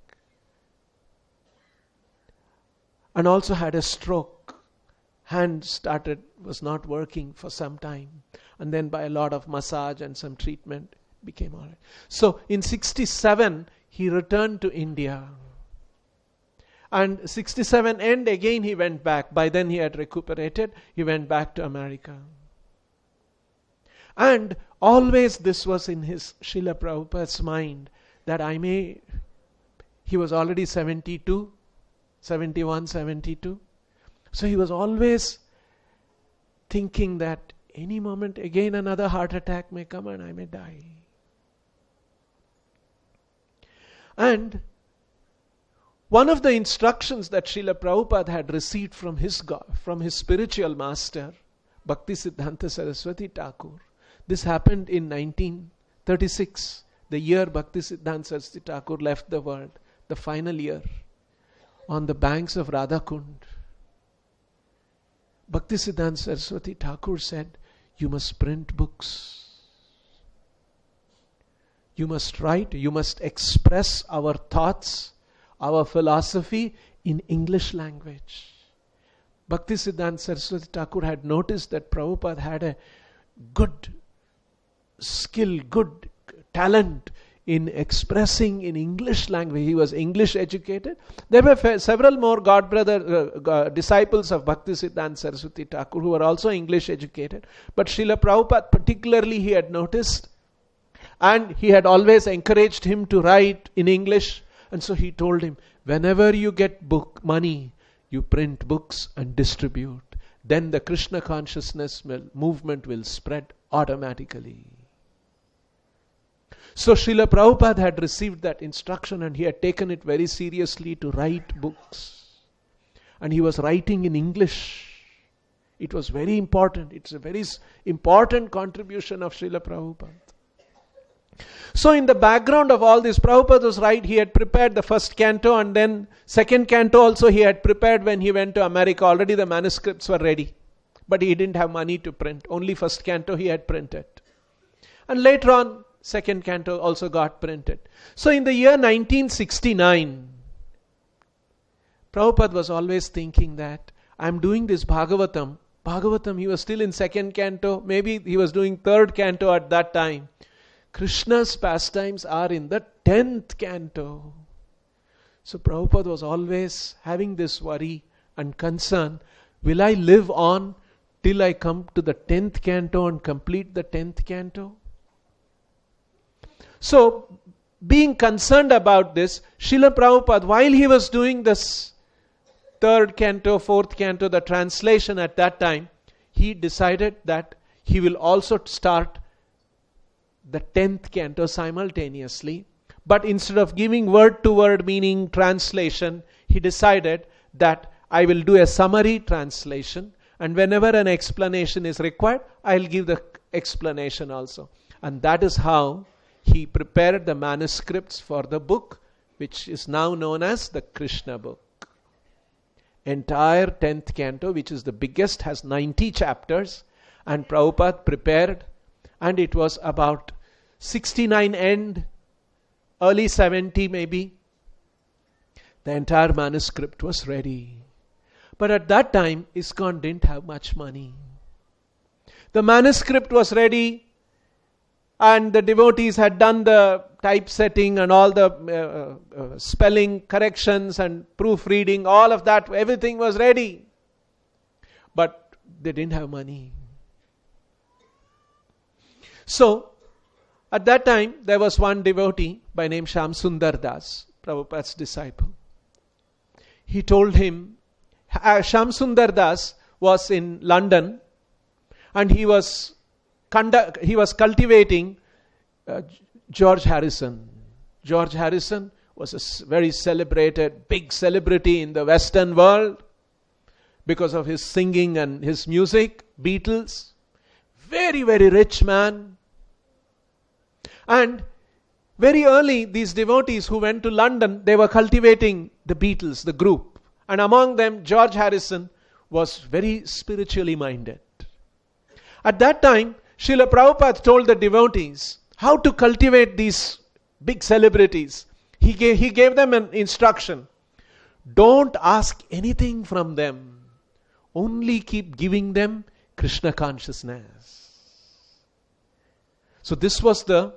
Speaker 1: And also had a stroke. Hand was not working for some time. And then by a lot of massage and some treatment, became all right. So in 67, he returned to India. And 67 end, again he went back. By then he had recuperated. He went back to America. And always this was in his Srila Prabhupada's mind, that he was already 72, 71, 72. So he was always thinking that any moment again another heart attack may come and I may die. And one of the instructions that Srila Prabhupada had received from his spiritual master, Bhaktisiddhanta Saraswati Thakur, this happened in 1936, the year Bhaktisiddhanta Saraswati Thakur left the world, the final year, on the banks of Radhakund. Bhaktisiddhanta Saraswati Thakur said, you must print books. You must write, you must express our thoughts, our philosophy in English language. Bhaktisiddhanta Saraswati Thakur had noticed that Prabhupada had a good skill, good talent in expressing in English language. He was English educated. There were several more disciples of Bhaktisiddhanta Saraswati Thakur who were also English educated. But Srila Prabhupada particularly he had noticed, and he had always encouraged him to write in English. And so he told him, whenever you get book money, you print books and distribute. Then the Krishna consciousness movement will spread automatically. So Srila Prabhupada had received that instruction and he had taken it very seriously to write books. And he was writing in English. It was very important. It's a very important contribution of Srila Prabhupada. So in the background of all this, Prabhupada was right. He had prepared the first canto, and then second canto also he had prepared when he went to America. Already the manuscripts were ready. But he didn't have money to print. Only first canto he had printed. And later on, second canto also got printed. So in the year 1969, Prabhupada was always thinking that I'm doing this Bhagavatam. He was still in second canto. Maybe he was doing third canto at that time. Krishna's pastimes are in the 10th canto. So Prabhupada was always having this worry and concern. Will I live on till I come to the 10th canto and complete the 10th canto? So, being concerned about this, Srila Prabhupada, while he was doing this third canto, fourth canto, the translation at that time, he decided that he will also start the 10th canto simultaneously. But instead of giving word to word meaning translation, he decided that I will do a summary translation, and whenever an explanation is required, I'll give the explanation also. And that is how he prepared the manuscripts for the book, which is now known as the Krishna book. Entire 10th canto, which is the biggest, has 90 chapters, and Prabhupada prepared, and it was about 69 end, early 70 maybe. The entire manuscript was ready. But at that time, ISKCON didn't have much money. The manuscript was ready, and the devotees had done the typesetting and all the spelling corrections and proofreading, all of that, everything was ready. But they didn't have money. So, at that time, there was one devotee by name Shamsundar Das, Prabhupada's disciple. He told him, Shamsundar Das was in London, and he was cultivating George Harrison. George Harrison was a very celebrated, big celebrity in the Western world because of his singing and his music. Beatles. Very, very rich man. And very early, these devotees who went to London, they were cultivating the Beatles, the group. And among them, George Harrison was very spiritually minded. At that time, Srila Prabhupada told the devotees how to cultivate these big celebrities. He gave them an instruction. Don't ask anything from them. Only keep giving them Krishna consciousness. So this was the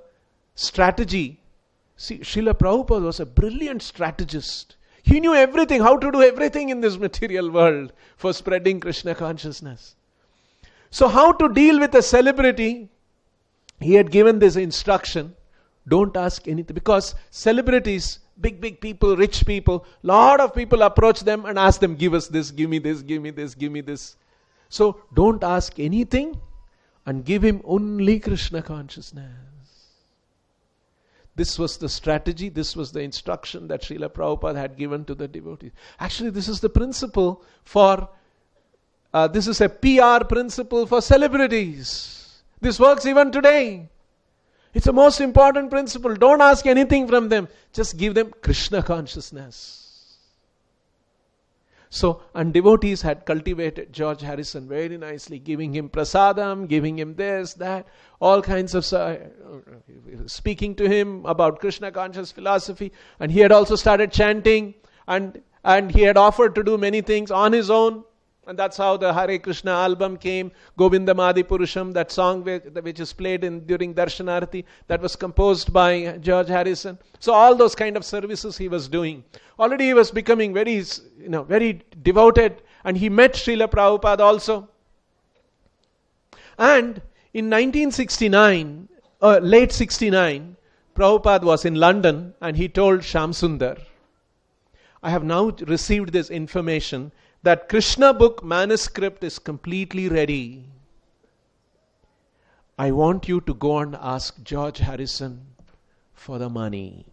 Speaker 1: strategy. See, Srila Prabhupada was a brilliant strategist. He knew everything, how to do everything in this material world for spreading Krishna consciousness. So how to deal with a celebrity? He had given this instruction. Don't ask anything. Because celebrities, big people, rich people, lot of people approach them and ask them, give us this, give me this, give me this, give me this. So don't ask anything and give him only Krishna consciousness. This was the strategy, this was the instruction that Srila Prabhupada had given to the devotees. Actually, this is the principle for, this is a PR principle for celebrities. This works even today. It's the most important principle. Don't ask anything from them. Just give them Krishna consciousness. So, and devotees had cultivated George Harrison very nicely, giving him prasadam, giving him this, that, all kinds of speaking to him about Krishna conscious philosophy. And he had also started chanting, and he had offered to do many things on his own. And that's how the Hare Krishna album came, Govindam Adi Purusham, that song which is played during Darshanarati, that was composed by George Harrison. So all those kind of services he was doing. Already he was becoming very, very devoted, and he met Srila Prabhupada also. And in 1969, late 69, Prabhupada was in London, and he told Shamsundar, I have now received this information that Krishna book manuscript is completely ready. I want you to go and ask George Harrison for the money.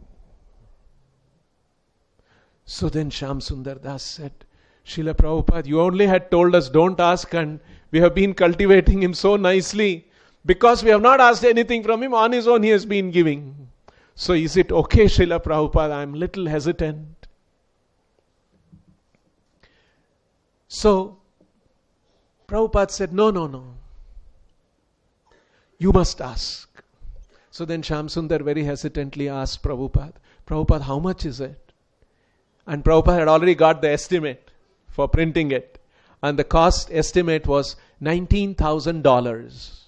Speaker 1: So then Shamsundar Das said, Srila Prabhupada, you only had told us don't ask, and we have been cultivating him so nicely. Because we have not asked anything from him, on his own he has been giving. So is it okay, Srila Prabhupada? I am little hesitant. So, Prabhupada said, no. You must ask. So then Shamsundar very hesitantly asked Prabhupada, how much is it? And Prabhupada had already got the estimate for printing it. And the cost estimate was $19,000.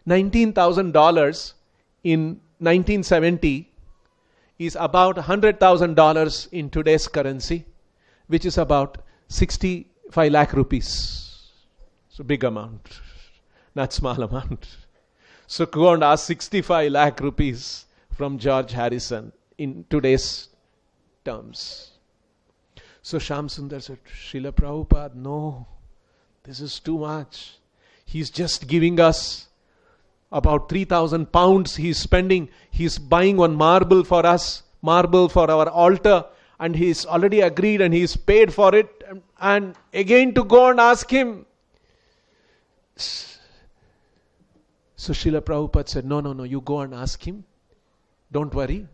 Speaker 1: $19,000 in 1970 is about $100,000 in today's currency, which is about 65 lakh rupees. So big amount, not small amount. So go and ask 65 lakh rupees from George Harrison in today's terms. So Shamsundar said, Srila Prabhupada, no, this is too much. He's just giving us about 3,000 pounds he's spending. He's buying one marble for us, marble for our altar, and he's already agreed and he's paid for it. And again to go and ask him. So Srila Prabhupada said, no, you go and ask him. Don't worry.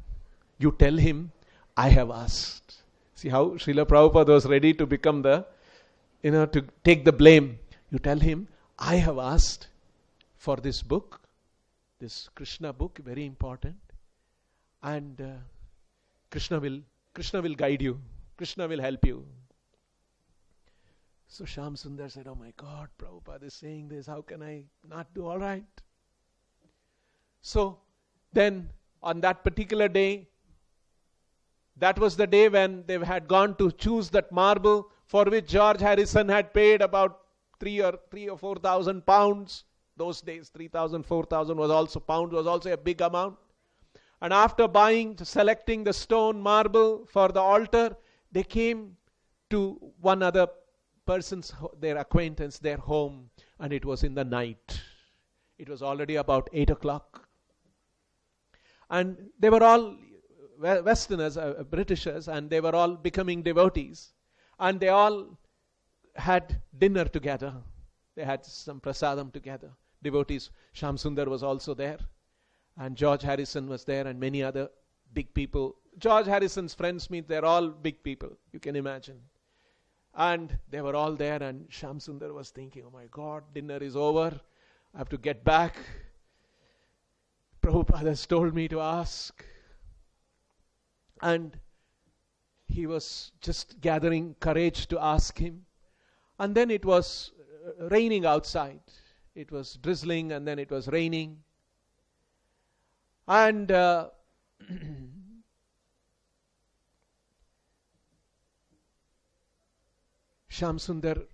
Speaker 1: You tell him, I have asked. See how Srila Prabhupada was ready to become to take the blame. You tell him, I have asked for this book, this Krishna book, very important. And Krishna will guide you. Krishna will help you. So Shyam Sundar said, oh my God, Prabhupada is saying this. How can I not do all right? So then on that particular day, that was the day when they had gone to choose that marble for which George Harrison had paid about 3 or 4,000 pounds. Those days, 3,000, 4,000 was also a big amount. And after selecting the stone marble for the altar, they came to one other person's, their acquaintance, their home, and it was in the night. It was already about 8 o'clock. And they were all Westerners, Britishers, and they were all becoming devotees. And they all had dinner together. They had some prasadam together. Devotees. Shyam Sundar was also there. And George Harrison was there, and many other big people. George Harrison's friends meet, they're all big people, you can imagine. And they were all there, and Shyam Sundar was thinking, oh my God, dinner is over. I have to get back. Prabhupada has told me to ask. And he was just gathering courage to ask him. And then it was raining outside. It was drizzling, and then it was raining. And Shyam Sundar,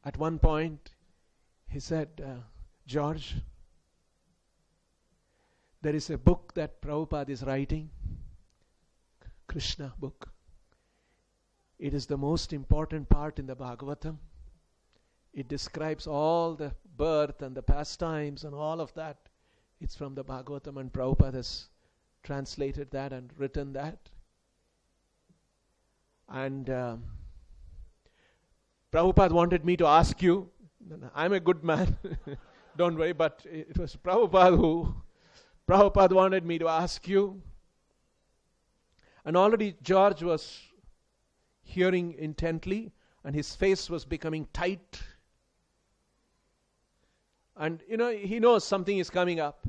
Speaker 1: at one point, he said, George, there is a book that Prabhupada is writing, Krishna book. It is the most important part in the Bhagavatam. It describes all the birth and the pastimes and all of that. It's from the Bhagavatam, and Prabhupada has translated that and written that. And Prabhupada wanted me to ask you. I'm a good man. Don't worry, but it was Prabhupada wanted me to ask you. And already George was hearing intently, and his face was becoming tight. And he knows something is coming up.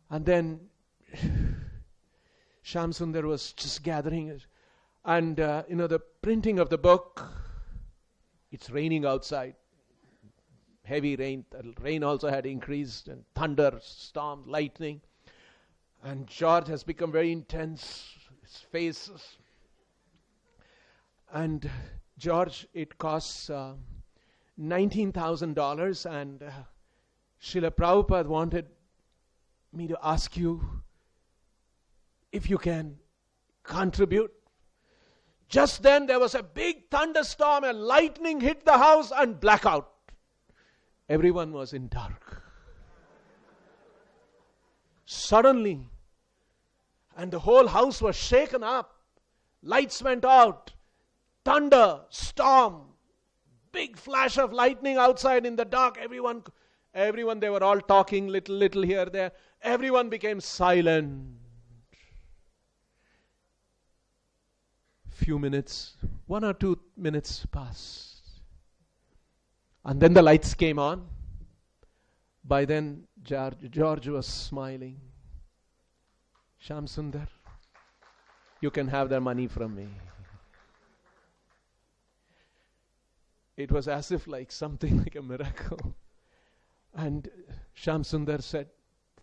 Speaker 1: And then Shyam Sundar was just gathering it. And the printing of the book, it's raining outside. Heavy rain. The rain also had increased, and thunder, storm, lightning. And George has become very intense. His face. And George, it costs $19,000, and Srila Prabhupada wanted me to ask you if you can contribute. Just then there was a big thunderstorm, and lightning hit the house and blackout. Everyone was in dark. Suddenly, and the whole house was shaken up. Lights went out. Thunder, storm, big flash of lightning outside in the dark. Everyone, they were all talking little here, there. Everyone became silent. Few minutes, 1 or 2 minutes passed. And then the lights came on. By then, George was smiling. Shyam Sundar, you can have the money from me. It was as if like something like a miracle. And Shyam Sundar said,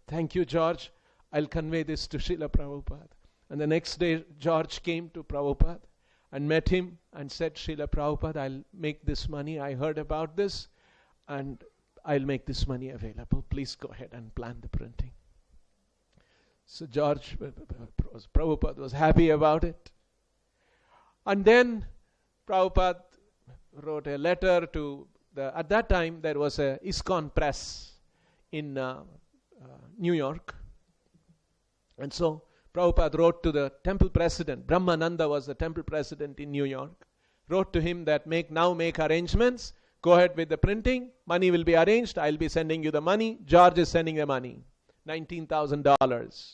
Speaker 1: thank you, George. I'll convey this to Srila Prabhupada. And the next day, George came to Prabhupada and met him and said, Srila Prabhupada, I'll make this money. I heard about this, and I'll make this money available. Please go ahead and plan the printing. So Prabhupada was happy about it. And then Prabhupada wrote a letter to at that time there was a ISKCON press in New York. And so Prabhupada wrote to the temple president. Brahmananda was the temple president in New York. Wrote to him that make arrangements Go ahead with the printing. Money will be arranged. I'll be sending you the money. George is sending the money. $19,000.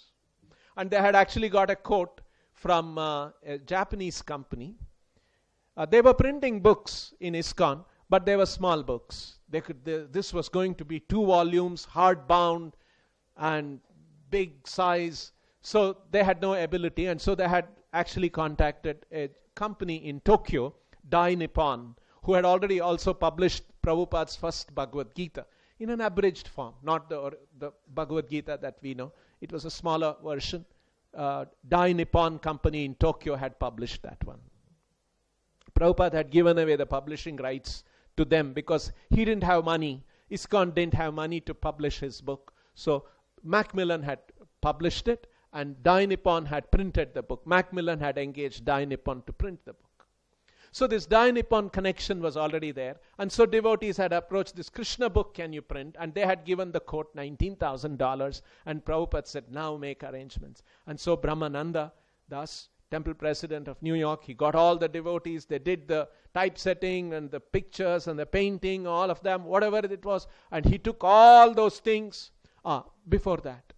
Speaker 1: And they had actually got a quote from a Japanese company. They were printing books in ISKCON, but they were small books. This was going to be 2 volumes, hardbound, and big size. So they had no ability, and so they had actually contacted a company in Tokyo, Dai Nippon, who had already also published Prabhupada's first Bhagavad Gita in an abridged form, not the Bhagavad Gita that we know. It was a smaller version. Dai Nippon company in Tokyo had published that one. Prabhupada had given away the publishing rights to them because he didn't have money. ISKCON didn't have money to publish his book. So Macmillan had published it, and Dai Nippon had printed the book. Macmillan had engaged Dai Nippon to print the book. So this Dai Nippon connection was already there. And so devotees had approached this Krishna book, can you print? And they had given the quote $19,000. And Prabhupada said, now make arrangements. And so Brahmananda Das, temple president of New York, he got all the devotees. They did the typesetting and the pictures and the painting, all of them, whatever it was. And he took all those things before that.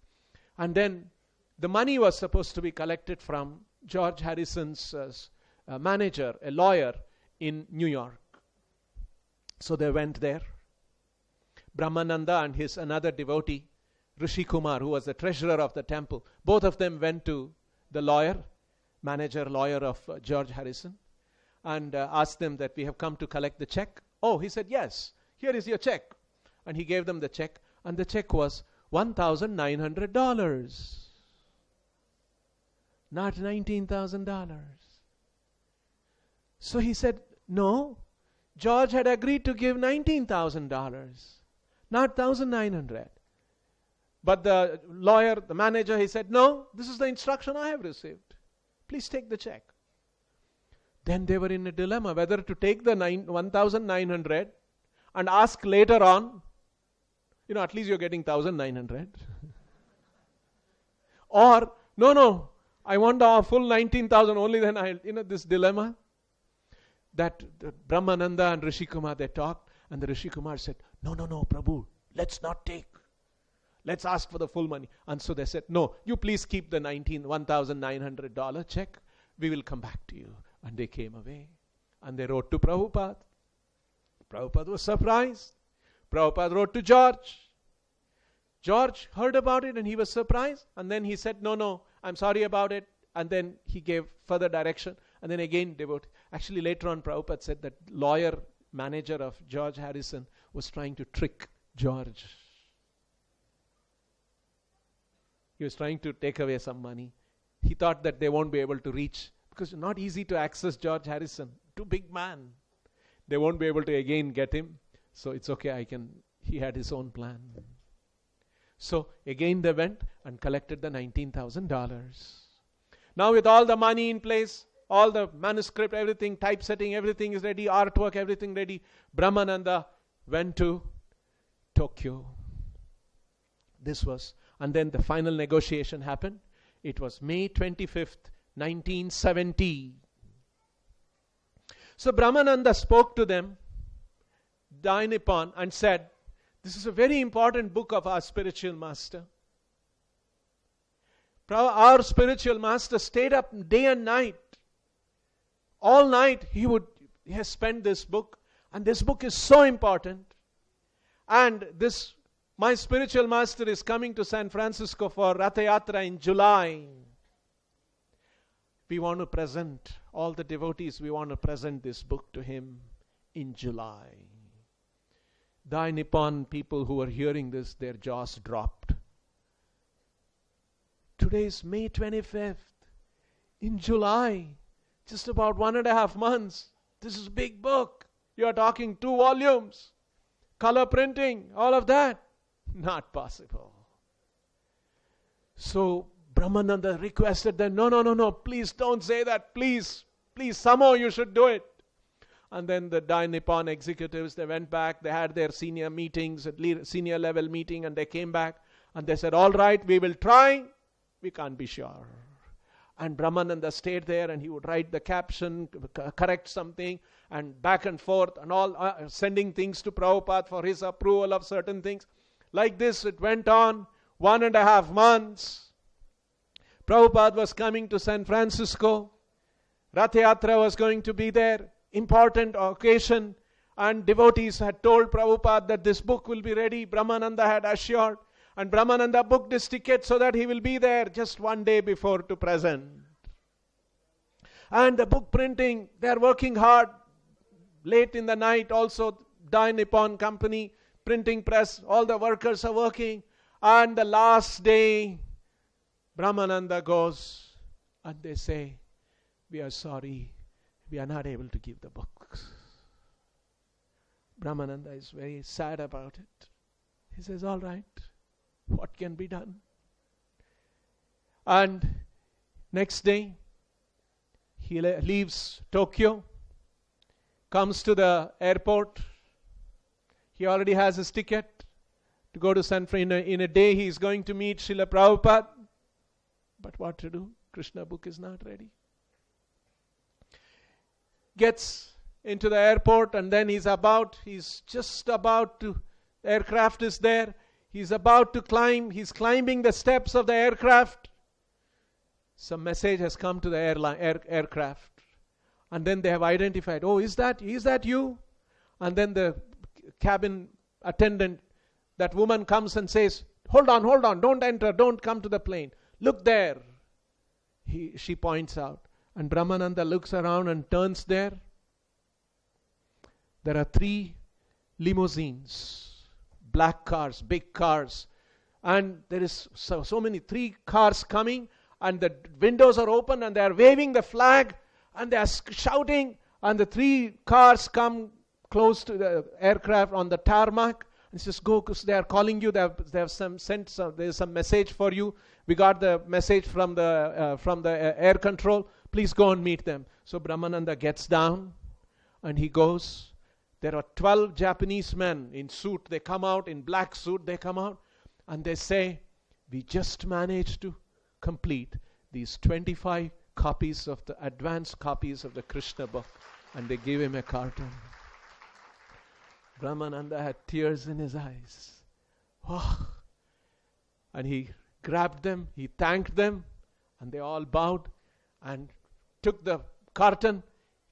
Speaker 1: And then the money was supposed to be collected from George Harrison's manager, a lawyer in New York. So they went there. Brahmananda and his another devotee, Rishi Kumar, who was the treasurer of the temple, both of them went to the lawyer of George Harrison, and asked them that we have come to collect the check. Oh, he said, yes, here is your check. And he gave them the check, and the check was $1,900, not $19,000. So he said, no, George had agreed to give $19,000, not $1,900. But the lawyer, the manager, he said, no, this is the instruction I have received. Please take the check. Then they were in a dilemma whether to take the 1,900 and ask later on, at least you're getting 1,900. Or, no, I want the full 19,000, only then this dilemma. That Brahmananda and Rishi Kumar, they talked, and the Rishi Kumar said, no, Prabhu, let's not take. Let's ask for the full money. And so they said, no, you please keep the $1,900 check. We will come back to you. And they came away. And they wrote to Prabhupada. Prabhupada was surprised. Prabhupada wrote to George. George heard about it and he was surprised. And then he said, no, I'm sorry about it. And then he gave further direction. And then again, actually later on, Prabhupada said that lawyer manager of George Harrison was trying to trick George. He was trying to take away some money. He thought that they won't be able to reach, because it's not easy to access George Harrison. Too big man. They won't be able to again get him. So it's okay, he had his own plan. So again they went and collected the $19,000. Now with all the money in place, all the manuscript, everything, typesetting, everything is ready, artwork, everything ready, Brahmananda went to Tokyo. And then the final negotiation happened. It was May 25th, 1970. So Brahmananda spoke to them, Dai Nippon, and said, this is a very important book of our spiritual master. Our spiritual master stayed up day and night. All night he has spent this book, and this book is so important. And my spiritual master is coming to San Francisco for Ratha Yatra in July. We want to present, all the devotees, we want to present this book to him in July. Dai Nippon people who were hearing this, their jaws dropped. Today is May 25th. In July, just about 1.5 months. This is a big book. You are talking 2 volumes. Color printing, all of that. Not possible. So Brahmananda requested them, no, please don't say that. Please, somehow you should do it. And then the Dai Nippon executives, they went back, they had their senior meetings, senior level meeting, and they came back and they said, all right, we will try. We can't be sure. And Brahmananda stayed there and he would write the caption, correct something, and back and forth, and all sending things to Prabhupada for his approval of certain things. Like this, it went on 1.5 months. Prabhupada was coming to San Francisco. Rath Yatra was going to be there. Important occasion. And devotees had told Prabhupada that this book will be ready. Brahmananda had assured. And Brahmananda booked his ticket so that he will be there just one day before to present. And the book printing, they are working hard. Late in the night also, Dai Nippon Company, printing press, all the workers are working. And the last day, Brahmananda goes and they say, we are sorry, we are not able to give the books. Brahmananda is very sad about it. He says, all right, what can be done? And next day, he leaves Tokyo, comes to the airport. He already has his ticket to go to San Francisco. In a day, he is going to meet Srila Prabhupada. But what to do? Krishna book is not ready. Gets into the airport and then he's just about to, the aircraft is there. He's about to climb. He's climbing the steps of the aircraft. Some message has come to the aircraft. And then they have identified, oh, is that you? And then the cabin attendant, that woman comes and says, hold on, don't enter, don't come to the plane. Look there. She points out. And Brahmananda looks around and turns there. There are 3 limousines, black cars, big cars. And there is so many, 3 cars coming. And the windows are open and they are waving the flag. And they are shouting. And the 3 cars come close to the aircraft on the tarmac. And says, go, because they are calling you. They have there is some message for you. We got the message from the air control. Please go and meet them. So Brahmananda gets down and he goes. There are 12 Japanese men in suit. They come out, in black suit, they come out. And they say, we just managed to complete these 25 copies of the advanced copies of the Krishna book. And they give him a carton. Brahmananda had tears in his eyes. Oh. And he grabbed them, he thanked them, and they all bowed and took the carton,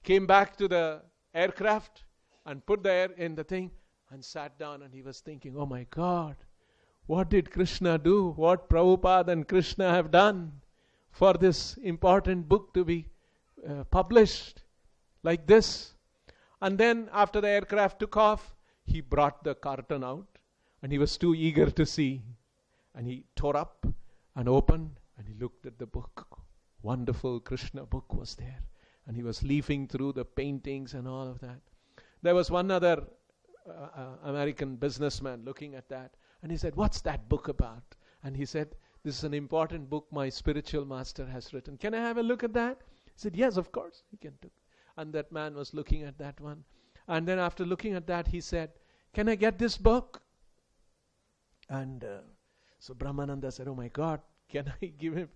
Speaker 1: came back to the aircraft and put the air in the thing and sat down, and he was thinking, oh my God, what did Krishna do? What Prabhupada and Krishna have done for this important book to be published like this? And then after the aircraft took off, he brought the carton out and he was too eager to see. And he tore up and opened and he looked at the book. Wonderful Krishna book was there. And he was leafing through the paintings and all of that. There was one other American businessman looking at that. And he said, what's that book about? And he said, this is an important book my spiritual master has written. Can I have a look at that? He said, yes, of course. He can do. And that man was looking at that one. And then after looking at that, he said, can I get this book? And so Brahmananda said, oh my God, can I give him?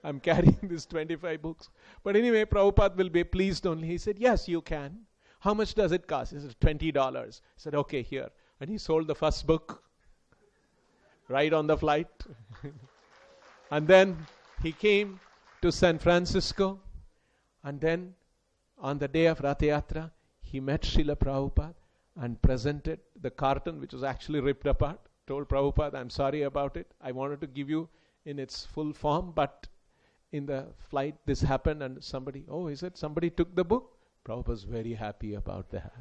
Speaker 1: I'm carrying these 25 books. But anyway, Prabhupada will be pleased only. He said, yes, you can. How much does it cost? He said, $20. He said, okay, here. And he sold the first book right on the flight. And then he came to San Francisco. And then on the day of Rath Yatra, he met Srila Prabhupada and presented the carton, which was actually ripped apart. Told Prabhupada, I'm sorry about it. I wanted to give you in its full form, but in the flight this happened and somebody took the book. Prabhupada was very happy about that.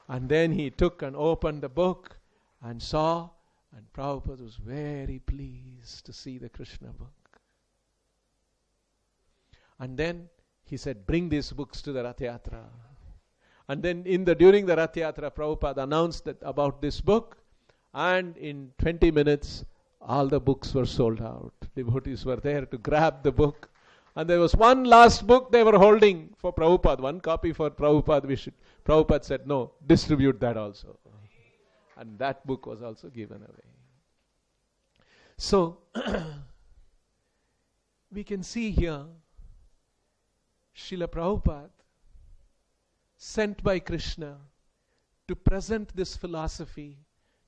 Speaker 1: And then he took and opened the book and saw, and Prabhupada was very pleased to see the Krishna book. And then he said, bring these books to the Rath Yatra. And then during the Rath Yatra, Prabhupada announced about this book. And in 20 minutes, all the books were sold out. Devotees were there to grab the book. And there was one last book they were holding for Prabhupada. One copy for Prabhupada. Prabhupada said, no, distribute that also. And that book was also given away. So, we can see here Srila Prabhupada sent by Krishna to present this philosophy,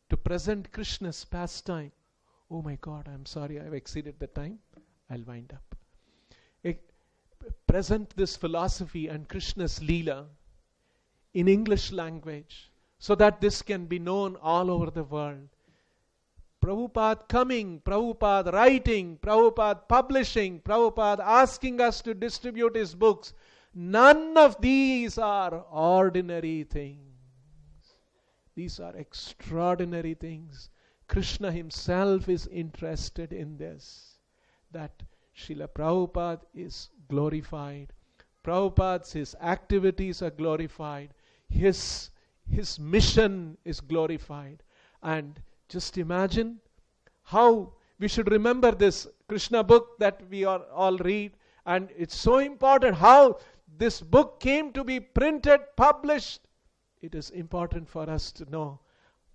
Speaker 1: to present Krishna's pastime. Oh my God, I'm sorry, I've exceeded the time. I'll wind up. Present this philosophy and Krishna's Leela in English language so that this can be known all over the world. Prabhupada coming, Prabhupada writing, Prabhupada publishing, Prabhupada asking us to distribute his books. None of these are ordinary things. These are extraordinary things. Krishna himself is interested in this, that Srila Prabhupada is glorified. His activities are glorified. His mission is glorified. And just imagine how we should remember this Krishna book that we all read. And it's so important how this book came to be printed, published. It is important for us to know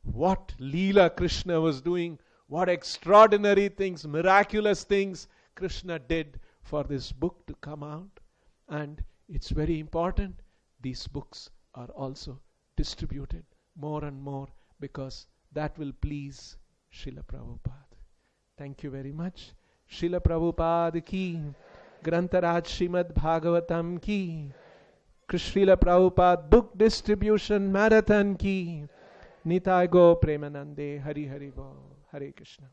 Speaker 1: what Leela Krishna was doing, what extraordinary things, miraculous things Krishna did for this book to come out. And it's very important these books are also distributed more and more, because that will please Srila Prabhupada. Thank you very much. Srila Prabhupada ki, Grantaraj Srimad Bhagavatam ki, Srila Prabhupada book distribution marathon ki, Nitai Go Premanande, Hari Hari Bo, Hare Krishna.